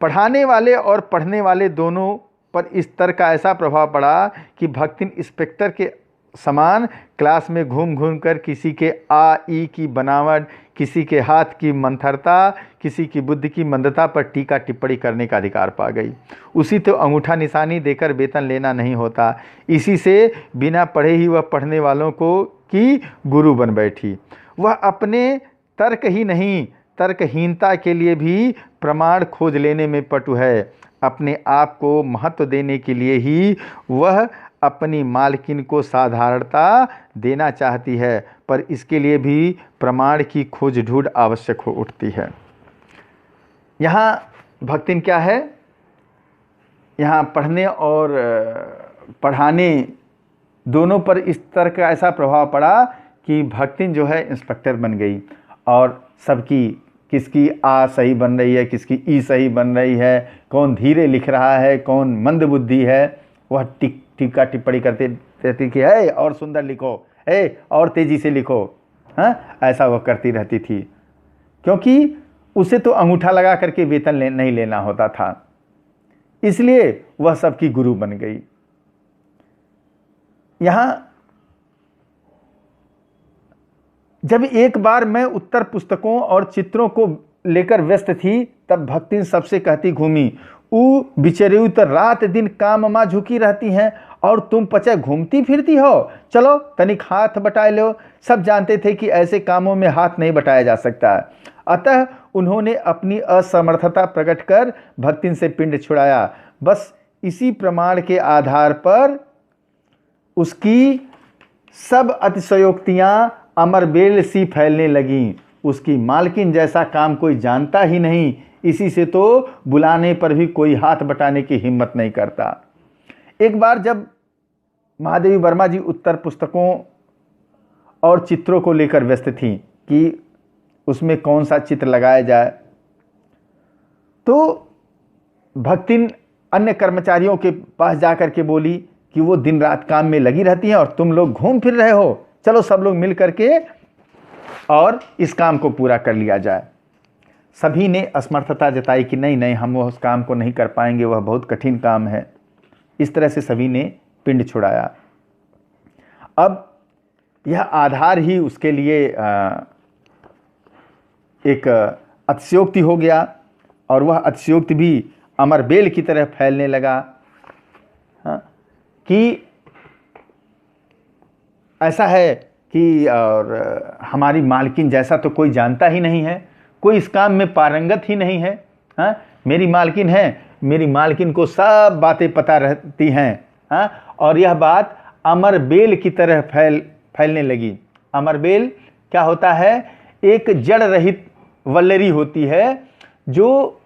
पढ़ाने वाले और पढ़ने वाले दोनों पर इस तरह का ऐसा प्रभाव पड़ा कि भक्तिन इंस्पेक्टर के समान क्लास में घूम घूम कर किसी के आ ई की बनावट, किसी के हाथ की मंथरता, किसी की बुद्धि की मंदता पर टीका टिप्पणी करने का अधिकार पा गई। उसी तो अंगूठा निशानी देकर वेतन लेना नहीं होता, इसी से बिना पढ़े ही वह पढ़ने वालों को की गुरु बन बैठी। वह अपने तर्क ही नहीं, तर्कहीनता के लिए भी प्रमाण खोज लेने में पटु है। अपने आप को महत्व देने के लिए ही वह अपनी मालकिन को साधारणता देना चाहती है, पर इसके लिए भी प्रमाण की खोज ढूंढ आवश्यक हो उठती है। यहाँ भक्तिन क्या है, यहाँ पढ़ने और पढ़ाने दोनों पर इस तरह का ऐसा प्रभाव पड़ा कि भक्तिन जो है इंस्पेक्टर बन गई और सबकी, किसकी आ सही बन रही है, किसकी ई सही बन रही है, कौन धीरे लिख रहा है, कौन मंद बुद्धि है, वह टीका टिप्पणी करते रहती कि है और सुंदर लिखो, है और तेज़ी से लिखो। हाँ, ऐसा वह करती रहती थी, क्योंकि उसे तो अंगूठा लगा करके वेतन नहीं लेना होता था, इसलिए वह सबकी गुरु बन गई। यहाँ जब एक बार मैं उत्तर पुस्तकों और चित्रों को लेकर व्यस्त थी, तब भक्तिन सबसे कहती घूमी, ऊ बिचरियू तो रात दिन काम माँ झुकी रहती हैं और तुम पचे घूमती फिरती हो, चलो तनिक हाथ बटाए लो। सब जानते थे कि ऐसे कामों में हाथ नहीं बटाया जा सकता, अतः उन्होंने अपनी असमर्थता प्रकट कर भक्तिन से पिंड छुड़ाया। बस इसी प्रमाण के आधार पर उसकी सब अतिशयोक्तियां अमरबेल सी फैलने लगीं। उसकी मालकिन जैसा काम कोई जानता ही नहीं, इसी से तो बुलाने पर भी कोई हाथ बटाने की हिम्मत नहीं करता। एक बार जब महादेवी वर्मा जी उत्तर पुस्तकों और चित्रों को लेकर व्यस्त थीं कि उसमें कौन सा चित्र लगाया जाए, तो भक्तिन अन्य कर्मचारियों के पास जाकर के बोली कि वो दिन रात काम में लगी रहती हैं और तुम लोग घूम फिर रहे हो, चलो सब लोग मिल करके और इस काम को पूरा कर लिया जाए। सभी ने असमर्थता जताई कि नहीं नहीं, हम उस काम को नहीं कर पाएंगे, वह बहुत कठिन काम है। इस तरह से सभी ने पिंड छुड़ाया। अब यह आधार ही उसके लिए एक अतिशयोक्ति हो गया और वह अतिशयोक्ति भी अमरबेल की तरह फैलने लगा। कि ऐसा है कि और हमारी मालकिन जैसा तो कोई जानता ही नहीं है, कोई इस काम में पारंगत ही नहीं है। हाँ, मेरी मालकिन है, मेरी मालकिन को सब बातें पता रहती हैं। हाँ, और यह बात अमरबेल की तरह फैलने लगी। अमरबेल क्या होता है? एक जड़ रहित वल्लरी होती है जो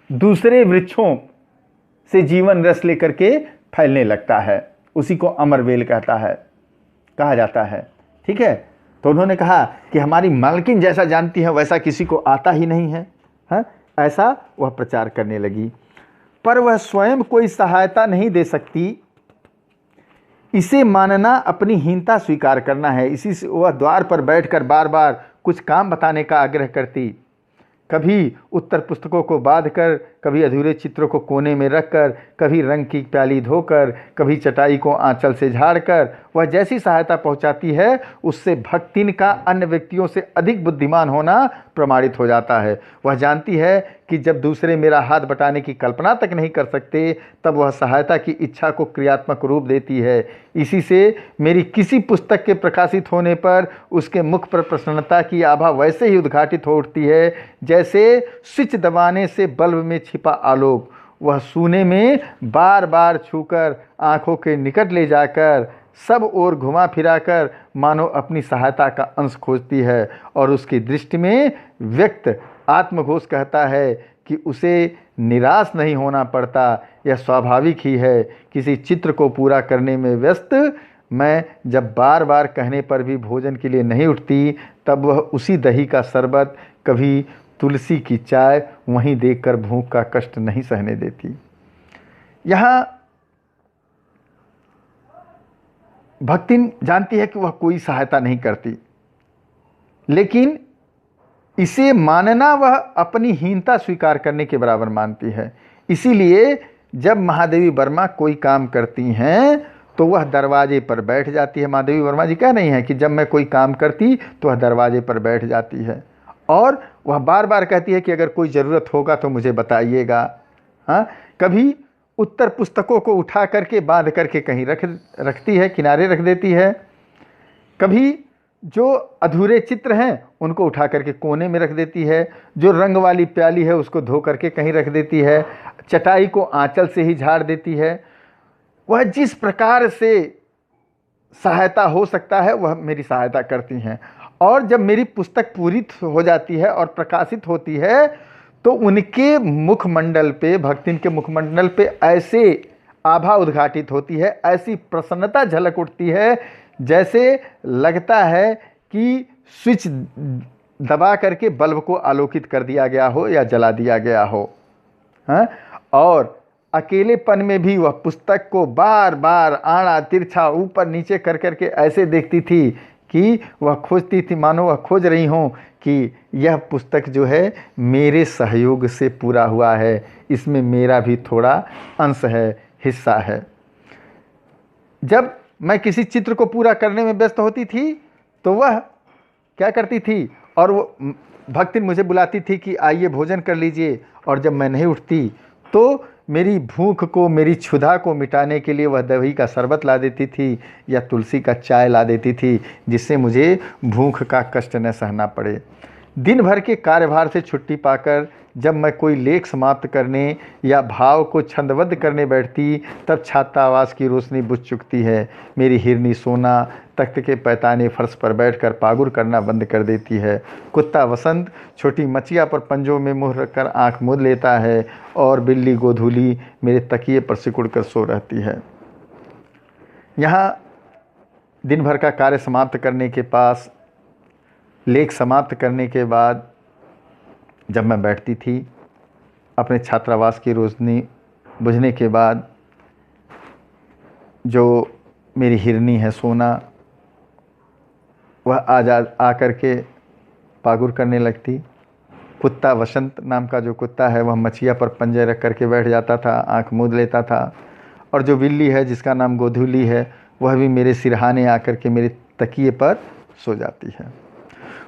दूसरे वृक्षों से जीवन रस लेकर के फैलने लगता है, उसी को अमरबेल कहा जाता है। ठीक है, तो उन्होंने कहा कि हमारी मालकिन जैसा जानती है वैसा किसी को आता ही नहीं है। हाँ, ऐसा वह प्रचार करने लगी, पर वह स्वयं कोई सहायता नहीं दे सकती। इसे मानना अपनी हीनता स्वीकार करना है। इसी से वह द्वार पर बैठकर बार बार कुछ काम बताने का आग्रह करती। कभी उत्तर पुस्तकों को बांधकर, कभी अधूरे चित्रों को कोने में रखकर, कभी रंग की प्याली धोकर, कभी चटाई को आंचल से झाड़कर वह जैसी सहायता पहुंचाती है, उससे भक्तिन का अन्य व्यक्तियों से अधिक बुद्धिमान होना प्रमाणित हो जाता है। वह जानती है कि जब दूसरे मेरा हाथ बटाने की कल्पना तक नहीं कर सकते, तब वह सहायता की इच्छा को क्रियात्मक रूप देती है। इसी से मेरी किसी पुस्तक के प्रकाशित होने पर उसके मुख पर प्रसन्नता की आभा वैसे ही उद्घाटित हो उठती है जैसे स्विच दबाने से बल्ब में छिपा आलोक। वह सूने में बार बार छूकर, आंखों के निकट ले जाकर, सब ओर घुमा फिराकर मानो अपनी सहायता का अंश खोजती है। और उसकी दृष्टि में व्यक्त आत्मघोष कहता है कि उसे निराश नहीं होना पड़ता। यह स्वाभाविक ही है। किसी चित्र को पूरा करने में व्यस्त मैं जब बार बार कहने पर भी भोजन के लिए नहीं उठती, तब वह उसी दही का शरबत, कभी तुलसी की चाय वहीं देखकर भूख का कष्ट नहीं सहने देती। यहाँ भक्तिन जानती है कि वह कोई सहायता नहीं करती, लेकिन इसे मानना वह अपनी हीनता स्वीकार करने के बराबर मानती है। इसीलिए जब महादेवी वर्मा कोई काम करती हैं तो वह दरवाजे पर बैठ जाती है। माधवी वर्मा जी कह रही हैं कि जब मैं कोई काम करती तो वह दरवाजे पर बैठ जाती है और वह बार बार कहती है कि अगर कोई ज़रूरत होगा तो मुझे बताइएगा। हाँ, कभी उत्तर पुस्तकों को उठा करके बांध करके कहीं रखती है, किनारे रख देती है। कभी जो अधूरे चित्र हैं उनको उठा करके कोने में रख देती है। जो रंग वाली प्याली है उसको धो करके कहीं रख देती है। चटाई को आंचल से ही झाड़ देती है। वह जिस प्रकार से सहायता हो सकता है वह मेरी सहायता करती हैं। और जब मेरी पुस्तक पूरी हो जाती है और प्रकाशित होती है तो उनके मुखमंडल पे, भक्तिन के मुखमंडल पे ऐसे आभा उद्घाटित होती है, ऐसी प्रसन्नता झलक उठती है जैसे लगता है कि स्विच दबा करके बल्ब को आलोकित कर दिया गया हो या जला दिया गया हो। हाँ, और अकेलेपन में भी वह पुस्तक को बार बार आड़ा तिरछा ऊपर नीचे कर करके ऐसे देखती थी कि वह खोजती थी, मानो वह खोज रही हों कि यह पुस्तक जो है मेरे सहयोग से पूरा हुआ है, इसमें मेरा भी थोड़ा अंश है, हिस्सा है। जब मैं किसी चित्र को पूरा करने में व्यस्त होती थी तो वह क्या करती थी, और वो भक्तिन मुझे बुलाती थी कि आइए भोजन कर लीजिए, और जब मैं नहीं उठती तो मेरी भूख को, मेरी क्षुधा को मिटाने के लिए वह दही का शरबत ला देती थी या तुलसी का चाय ला देती थी, जिससे मुझे भूख का कष्ट न सहना पड़े। दिन भर के कार्यभार से छुट्टी पाकर जब मैं कोई लेख समाप्त करने या भाव को छंदबद्ध करने बैठती तब छात्रावास की रोशनी बुझ चुकती है। मेरी हिरनी सोना तख्त के पैताने फर्श पर बैठकर पागुर करना बंद कर देती है। कुत्ता वसंत छोटी मचिया पर पंजों में मुँह रखकर आंख मूंद लेता है और बिल्ली गोधूली मेरे तकिए पर सिकुड़ कर सो रहती है। यहाँ दिन भर का कार्य समाप्त करने के पास, लेख समाप्त करने के बाद जब मैं बैठती थी, अपने छात्रावास की रोशनी बुझने के बाद जो मेरी हिरनी है सोना, वह आकर के पागुर करने लगती। कुत्ता वसंत नाम का जो कुत्ता है वह मछिया पर पंजे रख करके बैठ जाता था, आंख मूंद लेता था। और जो बिल्ली है जिसका नाम गोधूली है वह भी मेरे सिरहाने आकर के मेरे तकिए पर सो जाती है।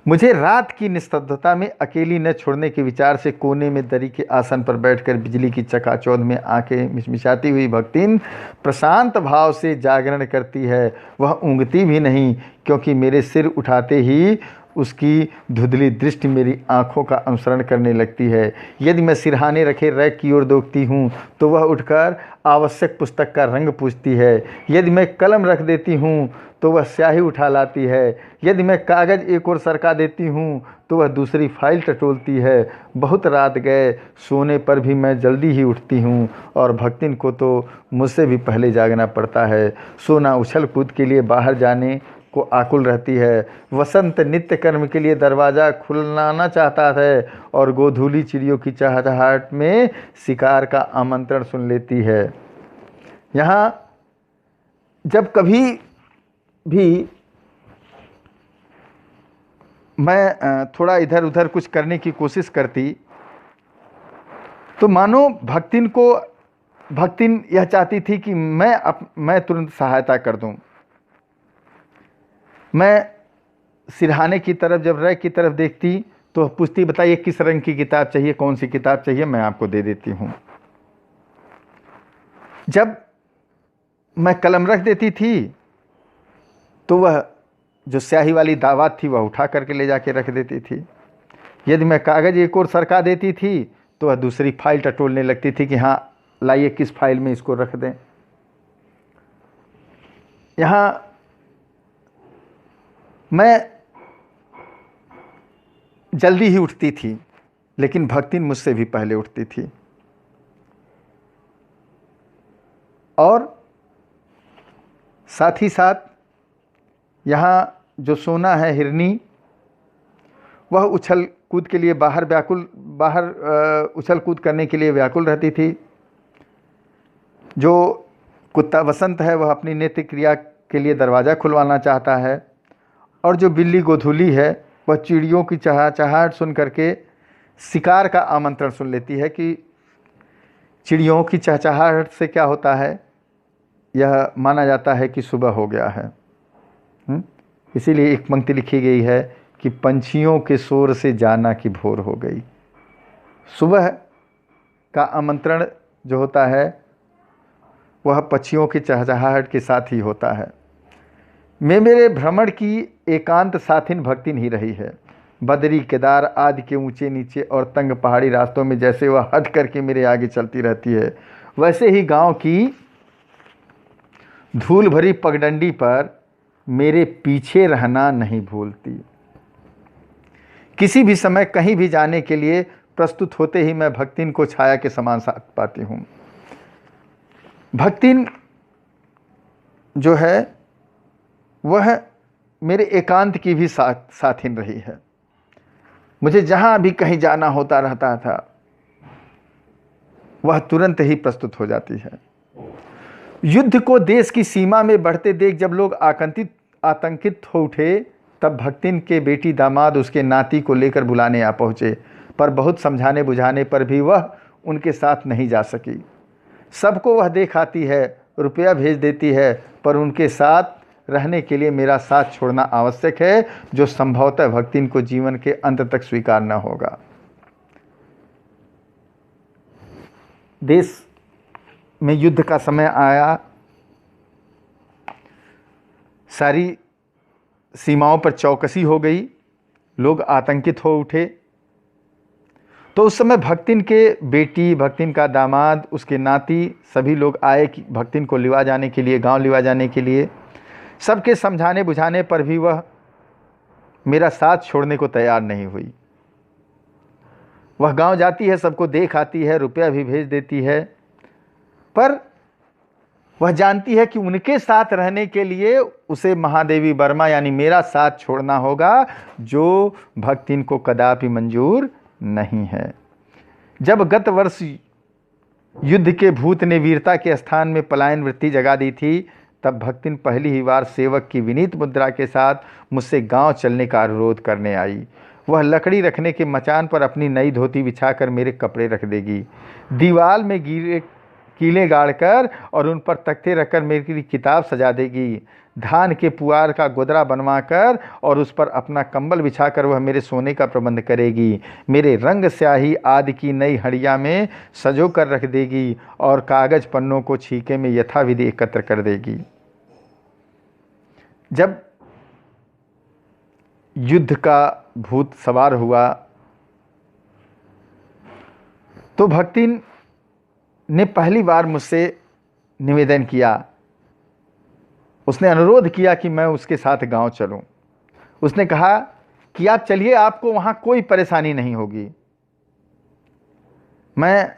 मुझे रात की निस्तब्धता में अकेली न छोड़ने के विचार से कोने में दरी के आसन पर बैठकर बिजली की चकाचौंध में आंखें मिचमिचाती हुई भक्तिन प्रशांत भाव से जागरण करती है। वह ऊँगती भी नहीं, क्योंकि मेरे सिर उठाते ही उसकी धुंधली दृष्टि मेरी आँखों का अनुसरण करने लगती है। यदि मैं सिरहाने रखे रैक की ओर देखती हूँ तो वह उठकर आवश्यक पुस्तक का रंग पूछती है। यदि मैं कलम रख देती हूँ तो वह स्याही उठा लाती है। यदि मैं कागज़ एक ओर सरका देती हूँ तो वह दूसरी फाइल टटोलती है। बहुत रात गए, सोने पर भी मैं जल्दी ही उठती हूँ और भक्तिन को तो मुझसे भी पहले जागना पड़ता है। सोना उछल कूद के लिए बाहर जाने को आकुल रहती है। वसंत नित्य कर्म के लिए दरवाज़ा खुलवाना चाहता है और गोधूली चिड़ियों की चहचहाहट में शिकार का आमंत्रण सुन लेती है। यहाँ जब कभी भी मैं थोड़ा इधर उधर कुछ करने की कोशिश करती तो मानो भक्तिन यह चाहती थी कि मैं तुरंत सहायता कर दूं। मैं सिरहाने की तरफ, जब रैक की तरफ देखती तो पूछती, बताइए किस रंग की किताब चाहिए, कौन सी किताब चाहिए, मैं आपको दे देती हूँ। जब मैं कलम रख देती थी तो वह जो स्याही वाली दावात थी वह उठा करके ले जाके रख देती थी। यदि मैं कागज़ एक और सरका देती थी तो वह दूसरी फाइल टटोलने लगती थी कि हाँ लाइए किस फाइल में इसको रख दें। यहाँ मैं जल्दी ही उठती थी, लेकिन भक्तिन मुझसे भी पहले उठती थी। और साथ ही साथ यहाँ जो सोना है हिरनी, वह उछल कूद के लिए बाहर उछल कूद करने के लिए व्याकुल रहती थी। जो कुत्ता वसंत है वह अपनी नित्य क्रिया के लिए दरवाज़ा खुलवाना चाहता है। और जो बिल्ली गोधूली है वह चिड़ियों की चहचहाहट सुन करके शिकार का आमंत्रण सुन लेती है कि चिड़ियों की चहचहाहट से क्या होता है यह माना जाता है कि सुबह हो गया है। इसीलिए एक पंक्ति लिखी गई है कि पंछियों के शोर से जाना की भोर हो गई। सुबह का आमंत्रण जो होता है वह पक्षियों की चहचहाहट के साथ ही होता है। मैं मेरे भ्रमण की एकांत साथिन भक्ति नहीं रही है। बदरी, केदार आदि के ऊंचे नीचे और तंग पहाड़ी रास्तों में जैसे वह हट करके मेरे आगे चलती रहती है, वैसे ही गांव की धूल भरी पगडंडी पर मेरे पीछे रहना नहीं भूलती। किसी भी समय कहीं भी जाने के लिए प्रस्तुत होते ही मैं भक्तिन को छाया के समान साथ पाती हूँ। भक्तिन जो है वह मेरे एकांत की भी साथिन रही है। मुझे जहाँ भी कहीं जाना होता रहता था वह तुरंत ही प्रस्तुत हो जाती है। युद्ध को देश की सीमा में बढ़ते देख जब लोग आतंकित हो उठे, तब भक्तिन के बेटी दामाद उसके नाती को लेकर बुलाने आ पहुँचे, पर बहुत समझाने बुझाने पर भी वह उनके साथ नहीं जा सकी। सबको वह देखाती है, रुपया भेज देती है, पर उनके साथ रहने के लिए मेरा साथ छोड़ना आवश्यक है, जो संभवतः भक्तिन को जीवन के अंत तक स्वीकार न होगा। देश में युद्ध का समय आया, सारी सीमाओं पर चौकसी हो गई, लोग आतंकित हो उठे। तो उस समय भक्तिन के बेटी, भक्तिन का दामाद, उसके नाती सभी लोग आए कि भक्तिन को लिवा जाने के लिए, गांव लिवा जाने के लिए। सबके समझाने बुझाने पर भी वह मेरा साथ छोड़ने को तैयार नहीं हुई। वह गांव जाती है, सबको देख आती है, रुपया भी भेज देती है, पर वह जानती है कि उनके साथ रहने के लिए उसे महादेवी वर्मा यानी मेरा साथ छोड़ना होगा, जो भक्तिन को कदापि मंजूर नहीं है। जब गत वर्ष युद्ध के भूत ने वीरता के स्थान में पलायन वृत्ति जगा दी थी, तब भक्तिन पहली ही बार सेवक की विनीत मुद्रा के साथ मुझसे गांव चलने का अनुरोध करने आई। वह लकड़ी रखने के मचान पर अपनी नई धोती बिछाकर मेरे कपड़े रख देगी, दीवार में कीले गाड़कर और उन पर तख्ते रखकर मेरी किताब सजा देगी, धान के पुआर का गोदरा बनवाकर और उस पर अपना कंबल बिछाकर वह मेरे सोने का प्रबंध करेगी, मेरे रंग स्याही आदि की नई हड़िया में सजो कर रख देगी और कागज पन्नों को छीके में यथाविधि एकत्र कर देगी। जब युद्ध का भूत सवार हुआ तो भक्तिन ने पहली बार मुझसे निवेदन किया, उसने अनुरोध किया कि मैं उसके साथ गांव चलूं। उसने कहा कि आप चलिए, आपको वहां कोई परेशानी नहीं होगी, मैं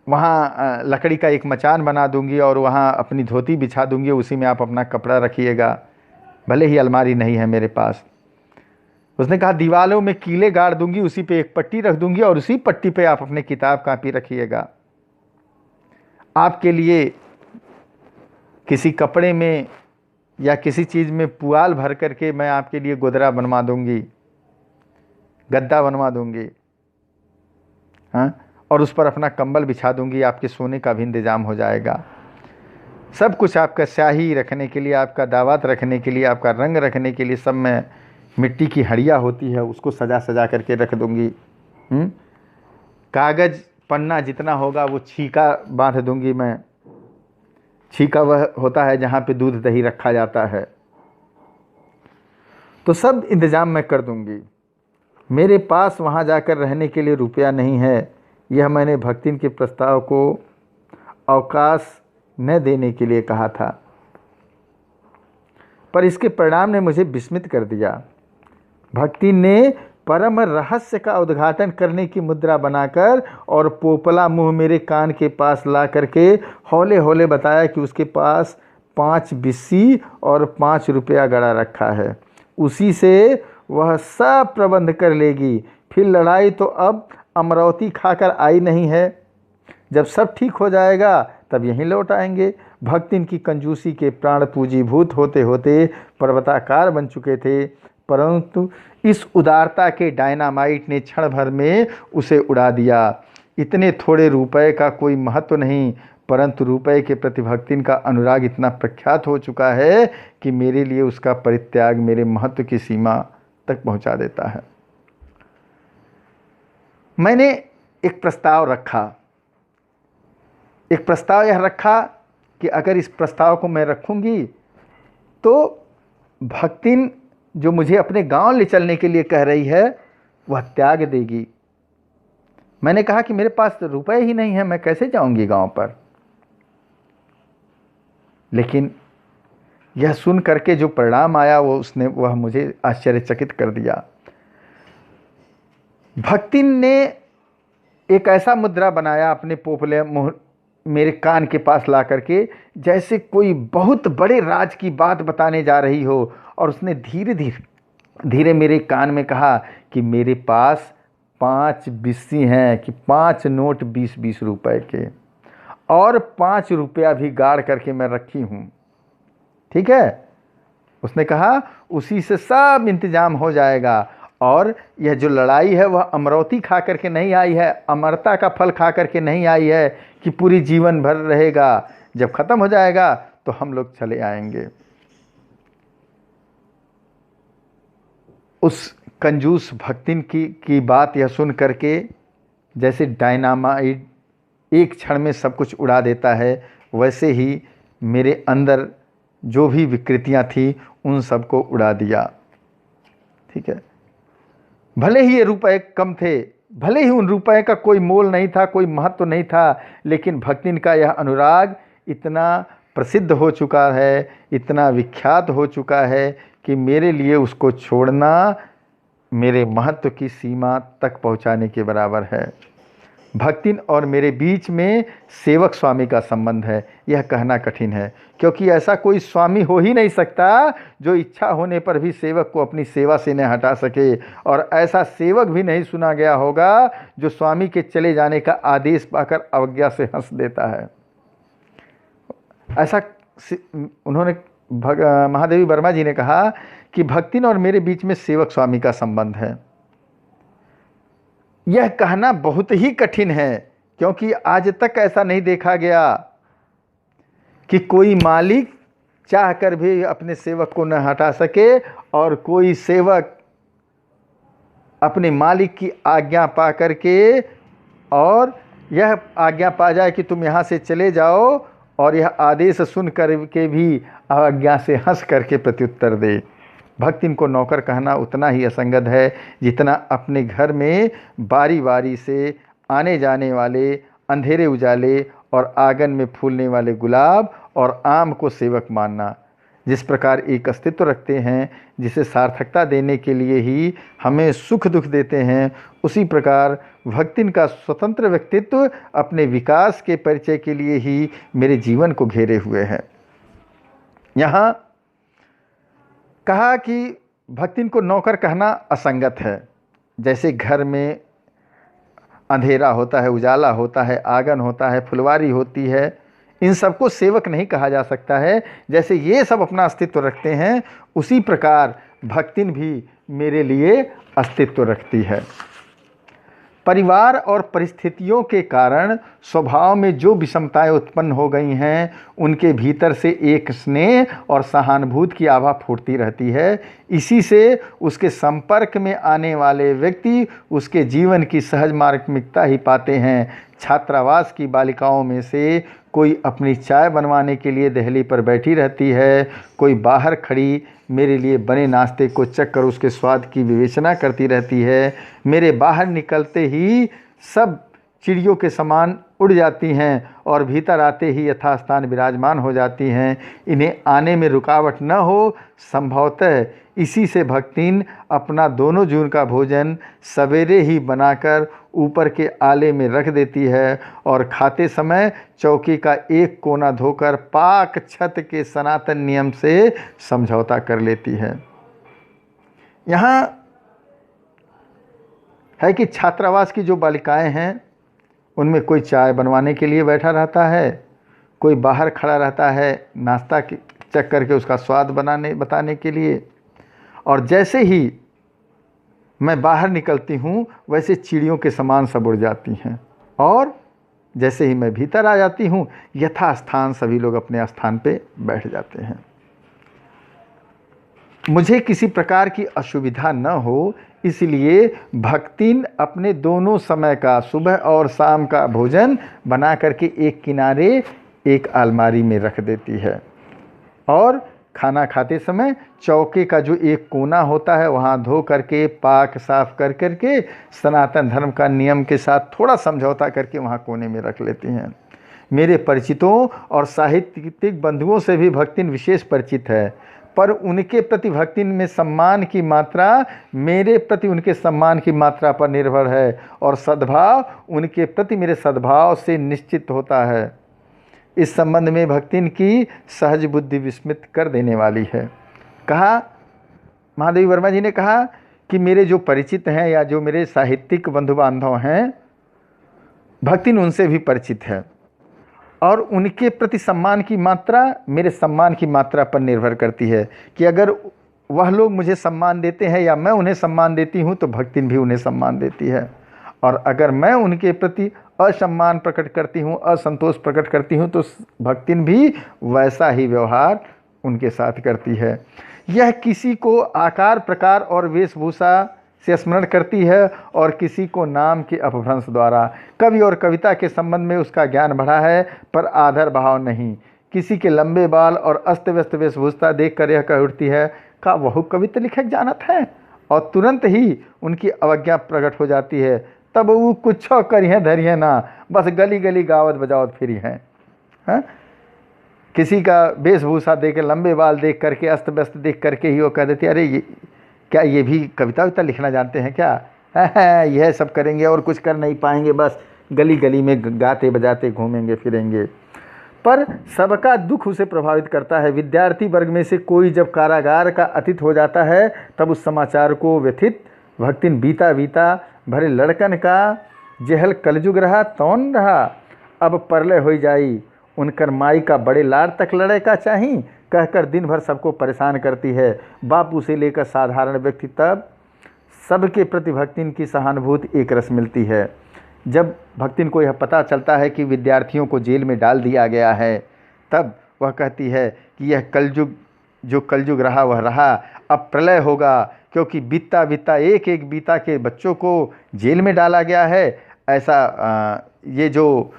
वहाँ लकड़ी का एक मचान बना दूंगी और वहाँ अपनी धोती बिछा दूंगी, उसी में आप अपना कपड़ा रखिएगा, भले ही अलमारी नहीं है मेरे पास। उसने कहा दीवारों में कीले गाड़ दूंगी, उसी पे एक पट्टी रख दूंगी और उसी पट्टी पे आप अपने किताब कापी रखिएगा। आपके लिए किसी कपड़े में या किसी चीज़ में पुआल भर करके मैं आपके लिए गोदरा बनवा दूंगी, गद्दा बनवा दूंगी, हाँ, और उस पर अपना कंबल बिछा दूंगी, आपके सोने का भी इंतज़ाम हो जाएगा। सब कुछ आपका स्याही रखने के लिए, आपका दावत रखने के लिए, आपका रंग रखने के लिए सब मैं मिट्टी की हड़िया होती है उसको सजा सजा करके रख दूंगी। कागज़ पन्ना जितना होगा वो छीका बांध दूंगी मैं। छीका वह होता है जहाँ पे दूध दही रखा जाता है, तो सब इंतज़ाम मैं कर दूंगी। मेरे पास वहाँ जाकर रहने के लिए रुपया नहीं है, यह मैंने भक्तिन के प्रस्ताव को अवकाश न देने के लिए कहा था, पर इसके परिणाम ने मुझे विस्मित कर दिया। भक्तिन ने परम रहस्य का उद्घाटन करने की मुद्रा बनाकर और पोपला मुंह मेरे कान के पास ला करके हौले हौले बताया कि उसके पास 5 बिस्सी और 5 रुपया गड़ा रखा है, उसी से वह सब प्रबंध कर लेगी। फिर लड़ाई तो अब अमरावती खाकर आई नहीं है, जब सब ठीक हो जाएगा तब यहीं लौट आएंगे। भक्तिन की कंजूसी के प्राण पूजीभूत होते होते पर्वताकार बन चुके थे, परंतु इस उदारता के डायनामाइट ने क्षण भर में उसे उड़ा दिया। इतने थोड़े रुपए का कोई महत्व नहीं, परंतु रुपए के प्रति भक्तिन का अनुराग इतना प्रख्यात हो चुका है कि मेरे लिए उसका परित्याग मेरे महत्व की सीमा तक पहुंचा देता है। मैंने एक प्रस्ताव रखा, यह रखा कि अगर इस प्रस्ताव को मैं रखूंगी तो भक्तिन जो मुझे अपने गांव ले चलने के लिए कह रही है वह त्याग देगी। मैंने कहा कि मेरे पास तो रुपए ही नहीं है, मैं कैसे जाऊंगी गांव पर। लेकिन यह सुन करके जो परिणाम आया वह मुझे आश्चर्यचकित कर दिया। भक्तिन ने एक ऐसा मुद्रा बनाया अपने पोपले मेरे कान के पास ला करके, जैसे कोई बहुत बड़े राज की बात बताने जा रही हो, और उसने धीरे धीरे मेरे कान में कहा कि मेरे पास 5 बिस्सी हैं, कि 5 नोट 20-20 रुपए के, और 5 रुपया भी गाड़ करके मैं रखी हूँ। ठीक है, उसने कहा उसी से सब इंतजाम हो जाएगा। और यह जो लड़ाई है वह अमरौती खा करके नहीं आई है, अमरता का फल खा करके नहीं आई है कि पूरी जीवन भर रहेगा। जब ख़त्म हो जाएगा तो हम लोग चले आएंगे। उस कंजूस भक्तिन की बात यह सुन करके जैसे डायनामाइट एक क्षण में सब कुछ उड़ा देता है, वैसे ही मेरे अंदर जो भी विकृतियां थी उन सबको उड़ा दिया। ठीक है, भले ही ये रुपए कम थे, भले ही उन रुपए का कोई मोल नहीं था, कोई महत्व नहीं था, लेकिन भक्तिन का यह अनुराग इतना प्रसिद्ध हो चुका है, इतना विख्यात हो चुका है कि मेरे लिए उसको छोड़ना मेरे महत्व की सीमा तक पहुंचाने के बराबर है। भक्तिन और मेरे बीच में सेवक स्वामी का संबंध है, यह कहना कठिन है, क्योंकि ऐसा कोई स्वामी हो ही नहीं सकता जो इच्छा होने पर भी सेवक को अपनी सेवा से न हटा सके, और ऐसा सेवक भी नहीं सुना गया होगा जो स्वामी के चले जाने का आदेश पाकर अवज्ञा से हंस देता है। ऐसा उन्होंने महादेवी वर्मा जी ने कहा कि भक्तिन और मेरे बीच में सेवक स्वामी का संबंध है। यह कहना बहुत ही कठिन है, क्योंकि आज तक ऐसा नहीं देखा गया कि कोई मालिक चाहकर भी अपने सेवक को न हटा सके और कोई सेवक अपने मालिक की आज्ञा पा करके और यह आज्ञा पा जाए कि तुम यहाँ से चले जाओ, और यह आदेश सुन करके भी आज्ञा से हंस करके प्रत्युत्तर दे। भक्तिन को नौकर कहना उतना ही असंगत है जितना अपने घर में बारी बारी से आने जाने वाले अंधेरे उजाले और आंगन में फूलने वाले गुलाब और आम को सेवक मानना। जिस प्रकार एक अस्तित्व रखते हैं जिसे सार्थकता देने के लिए ही हमें सुख दुख देते हैं, उसी प्रकार भक्तिन का स्वतंत्र व्यक्तित्व अपने विकास के परिचय के लिए ही मेरे जीवन को घेरे हुए है। यहाँ कहा कि भक्तिन को नौकर कहना असंगत है। जैसे घर में अंधेरा होता है, उजाला होता है, आंगन होता है, फुलवारी होती है, इन सबको सेवक नहीं कहा जा सकता है। जैसे ये सब अपना अस्तित्व रखते हैं, उसी प्रकार भक्तिन भी मेरे लिए अस्तित्व रखती है। परिवार और परिस्थितियों के कारण स्वभाव में जो विषमताएं उत्पन्न हो गई हैं, उनके भीतर से एक स्नेह और सहानुभूति की आभा फूटती रहती है। इसी से उसके संपर्क में आने वाले व्यक्ति उसके जीवन की सहज मार्मिकता ही पाते हैं। छात्रावास की बालिकाओं में से कोई अपनी चाय बनवाने के लिए दहली पर बैठी रहती है, कोई बाहर खड़ी मेरे लिए बने नाश्ते को चख कर उसके स्वाद की विवेचना करती रहती है। मेरे बाहर निकलते ही सब चिड़ियों के समान उड़ जाती हैं और भीतर आते ही यथास्थान विराजमान हो जाती हैं। इन्हें आने में रुकावट न हो, संभवतः इसी से भक्तिन अपना दोनों जून का भोजन सवेरे ही बनाकर ऊपर के आले में रख देती है और खाते समय चौकी का एक कोना धोकर पाक छत के सनातन नियम से समझौता कर लेती है। यहाँ है कि छात्रावास की जो बालिकाएं हैं उनमें कोई चाय बनवाने के लिए बैठा रहता है, कोई बाहर खड़ा रहता है नाश्ता चख करके उसका स्वाद बताने के लिए, और जैसे ही मैं बाहर निकलती हूँ वैसे चिड़ियों के समान सब उड़ जाती हैं और जैसे ही मैं भीतर आ जाती हूँ, यथास्थान सभी लोग अपने स्थान पे बैठ जाते हैं। मुझे किसी प्रकार की असुविधा न हो, इसलिए भक्तिन अपने दोनों समय का, सुबह और शाम का भोजन बना करके एक किनारे एक अलमारी में रख देती है, और खाना खाते समय चौके का जो एक कोना होता है वहाँ धो करके, पाक साफ कर करके, सनातन धर्म का नियम के साथ थोड़ा समझौता करके वहाँ कोने में रख लेती हैं। मेरे परिचितों और साहित्यिक बंधुओं से भी भक्तिन विशेष परिचित है, पर उनके प्रति भक्तिन में सम्मान की मात्रा मेरे प्रति उनके सम्मान की मात्रा पर निर्भर है, और सद्भाव उनके प्रति मेरे सद्भाव से निश्चित होता है। इस संबंध में भक्तिन की सहज बुद्धि विस्मित कर देने वाली है। कहा, महादेवी वर्मा जी ने कहा कि मेरे जो परिचित हैं या जो मेरे साहित्यिक बंधु बांधव हैं, भक्तिन उनसे भी परिचित है, और उनके प्रति सम्मान की मात्रा मेरे सम्मान की मात्रा पर निर्भर करती है कि अगर वह लोग मुझे सम्मान देते हैं या मैं उन्हें सम्मान देती हूँ तो भक्तिन भी उन्हें सम्मान देती है, और अगर मैं उनके प्रति असम्मान प्रकट करती हूँ, असंतोष प्रकट करती हूँ, तो भक्तिन भी वैसा ही व्यवहार उनके साथ करती है। यह किसी को आकार प्रकार और वेशभूषा से स्मरण करती है, और किसी को नाम के अपभ्रंश द्वारा। कवि और कविता के संबंध में उसका ज्ञान बढ़ा है, पर आदर भाव नहीं। किसी के लंबे बाल और अस्त व्यस्त वेशभूषा देख कर यह कह उठती है, का वह कविता लिखक जानत है, और तुरंत ही उनकी अवज्ञा प्रकट हो जाती है। तब वो कुछ करिए धरिए ना, बस गली गली गावत बजावत फिरी हैं। हाँ, किसी का वेशभूषा देख के, लंबे बाल देख करके, अस्त व्यस्त देख करके ही वो कह देती है, अरे ये क्या, ये भी कविता विता लिखना जानते हैं क्या? यह सब करेंगे और कुछ कर नहीं पाएंगे, बस गली गली में गाते बजाते घूमेंगे फिरेंगे। पर सबका दुख उसे प्रभावित करता है। विद्यार्थी वर्ग में से कोई जब कारागार का अतिथि हो जाता है, तब उस समाचार को व्यथित भक्तिन बीता बीता भरे लड़कन का जेहल कलजुग रहा तौन रहा, अब परलय हो जाई, उनकर माई का बड़े लाड़ तक लड़े का चाही, कहकर दिन भर सबको परेशान करती है। बापू से लेकर साधारण व्यक्ति तब सबके प्रति भक्तिन की सहानुभूति एक रस मिलती है। जब भक्तिन को यह पता चलता है कि विद्यार्थियों को जेल में डाल दिया गया है, तब वह कहती है कि यह कलयुग, जो कलयुग रहा वह रहा, अब प्रलय होगा, क्योंकि बीता बीता एक एक बीता के बच्चों को जेल में डाला गया है। ऐसा ये जो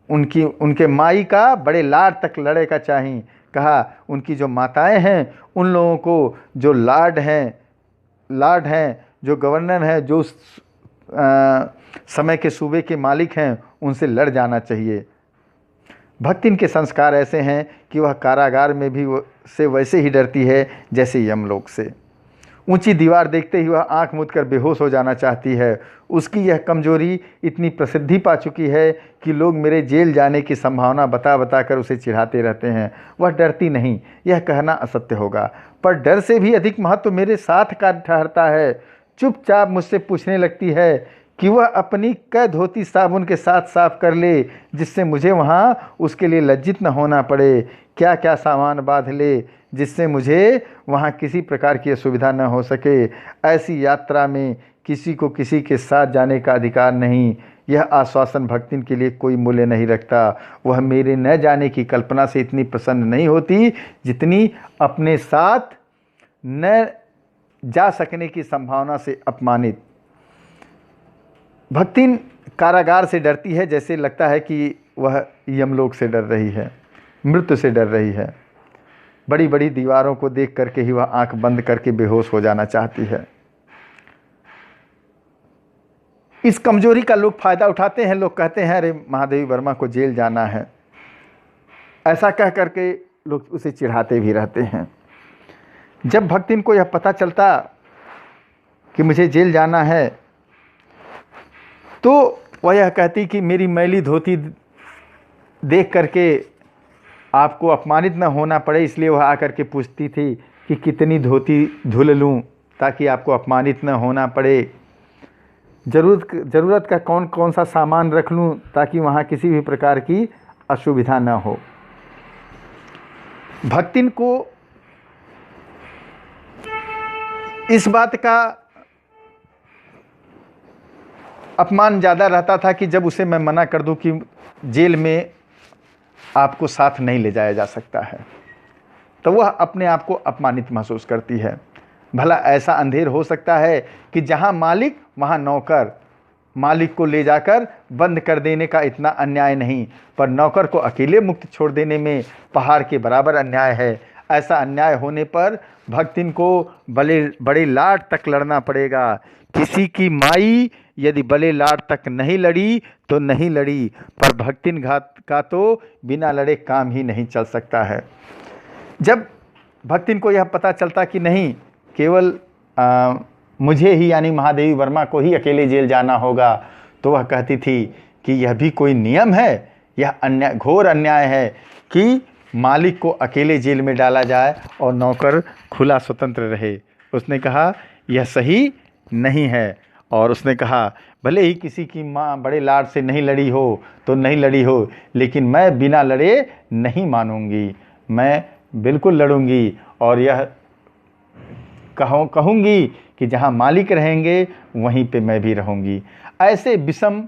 उनके माई का बड़े लाड तक लड़े का चाहिए। कहा, उनकी जो माताएं हैं उन लोगों को जो लाड हैं, जो गवर्नर हैं, जो समय के सूबे के मालिक हैं, उनसे लड़ जाना चाहिए। भक्तिन के संस्कार ऐसे हैं कि वह कारागार में भी से वैसे ही डरती है जैसे यमलोक से। ऊंची दीवार देखते ही वह आंख मूंद कर बेहोश हो जाना चाहती है। उसकी यह कमजोरी इतनी प्रसिद्धि पा चुकी है कि लोग मेरे जेल जाने की संभावना बता बता कर उसे चिढ़ाते रहते हैं। वह डरती नहीं, यह कहना असत्य होगा, पर डर से भी अधिक महत्व मेरे साथ का ठहरता है। चुपचाप मुझसे पूछने लगती है कि वह अपनी कै धोती साबुन के साथ साफ कर ले, जिससे मुझे वहाँ उसके लिए लज्जित न होना पड़े। क्या क्या सामान बांध ले, जिससे मुझे वहाँ किसी प्रकार की असुविधा न हो सके। ऐसी यात्रा में किसी को किसी के साथ जाने का अधिकार नहीं। यह आश्वासन भक्तिन के लिए कोई मूल्य नहीं रखता। वह मेरे न जाने की कल्पना से इतनी प्रसन्न नहीं होती जितनी अपने साथ न जा सकने की संभावना से अपमानित। भक्तिन कारागार से डरती है, जैसे लगता है कि वह यमलोक से डर रही है, मृत्यु से डर रही है। बड़ी बड़ी दीवारों को देख करके ही वह आंख बंद करके बेहोश हो जाना चाहती है। इस कमजोरी का लोग फायदा उठाते हैं। लोग कहते हैं, अरे महादेवी वर्मा को जेल जाना है, ऐसा कह करके लोग उसे चिढ़ाते भी रहते हैं। जब भक्तिन को यह पता चलता कि मुझे जेल जाना है, तो वह यह कहती कि मेरी मैली धोती देख करके आपको अपमानित न होना पड़े, इसलिए वह आकर के पूछती थी कि कितनी धोती धुल लूं ताकि आपको अपमानित न होना पड़े। ज़रूरत का कौन कौन सा सामान रख लूं ताकि वहाँ किसी भी प्रकार की असुविधा न हो। भक्तिन को इस बात का अपमान ज़्यादा रहता था कि जब उसे मैं मना कर दूं कि जेल में आपको साथ नहीं ले जाया जा सकता है, तो वह अपने आप को अपमानित महसूस करती है। भला ऐसा अंधेर हो सकता है कि जहां मालिक वहां नौकर? मालिक को ले जाकर बंद कर देने का इतना अन्याय नहीं, पर नौकर को अकेले मुक्त छोड़ देने में पहाड़ के बराबर अन्याय है। ऐसा अन्याय होने पर भक्तिन को बड़े लाड तक लड़ना पड़ेगा। किसी की माई यदि बड़े लाड तक नहीं लड़ी तो नहीं लड़ी, पर भक्तिन घात का तो बिना लड़े काम ही नहीं चल सकता है। जब भक्तिन को यह पता चलता कि नहीं, केवल मुझे ही यानी महादेवी वर्मा को ही अकेले जेल जाना होगा, तो वह कहती थी कि यह भी कोई नियम है? यह अन्याय, घोर अन्याय है कि मालिक को अकेले जेल में डाला जाए और नौकर खुला स्वतंत्र रहे। उसने कहा यह सही नहीं है, और उसने कहा भले ही किसी की माँ बड़े लाड से नहीं लड़ी हो तो नहीं लड़ी हो, लेकिन मैं बिना लड़े नहीं मानूंगी, मैं बिल्कुल लड़ूंगी और यह कहूँगी कि जहाँ मालिक रहेंगे वहीं पे मैं भी रहूँगी। ऐसे विषम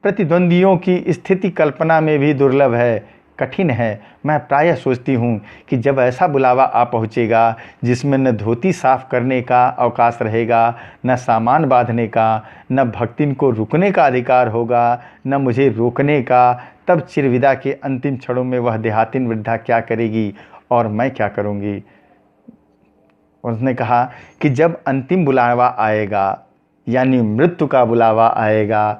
प्रतिद्वंदियों की स्थिति कल्पना में भी दुर्लभ है, कठिन है। मैं प्रायः सोचती हूँ कि जब ऐसा बुलावा आ पहुँचेगा जिसमें न धोती साफ करने का अवकाश रहेगा, न सामान बांधने का, न भक्तिन को रुकने का अधिकार होगा, न मुझे रोकने का, तब चिरविदा के अंतिम क्षणों में वह देहातिन वृद्धा क्या करेगी और मैं क्या करूँगी? उसने कहा कि जब अंतिम बुलावा आएगा यानी मृत्यु का बुलावा आएगा,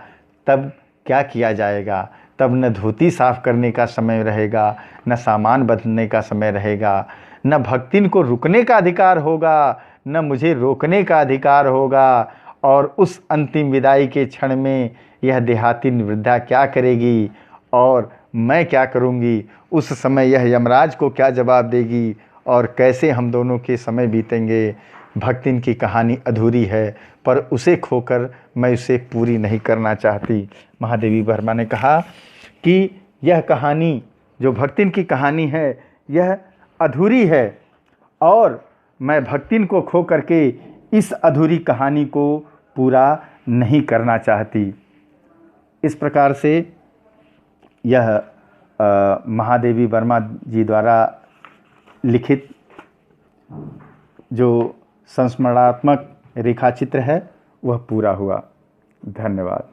तब क्या किया जाएगा? तब न धोती साफ करने का समय रहेगा, न सामान बदलने का समय रहेगा, न भक्तिन को रुकने का अधिकार होगा, न मुझे रोकने का अधिकार होगा। और उस अंतिम विदाई के क्षण में यह देहातिन वृद्धा क्या करेगी और मैं क्या करूँगी? उस समय यह यमराज को क्या जवाब देगी और कैसे हम दोनों के समय बीतेंगे? भक्तिन की कहानी अधूरी है, पर उसे खोकर मैं उसे पूरी नहीं करना चाहती। महादेवी वर्मा ने कहा कि यह कहानी जो भक्तिन की कहानी है यह अधूरी है और मैं भक्तिन को खो करके इस अधूरी कहानी को पूरा नहीं करना चाहती। इस प्रकार से यह महादेवी वर्मा जी द्वारा लिखित जो संस्मरणात्मक रेखाचित्र है वह पूरा हुआ। धन्यवाद।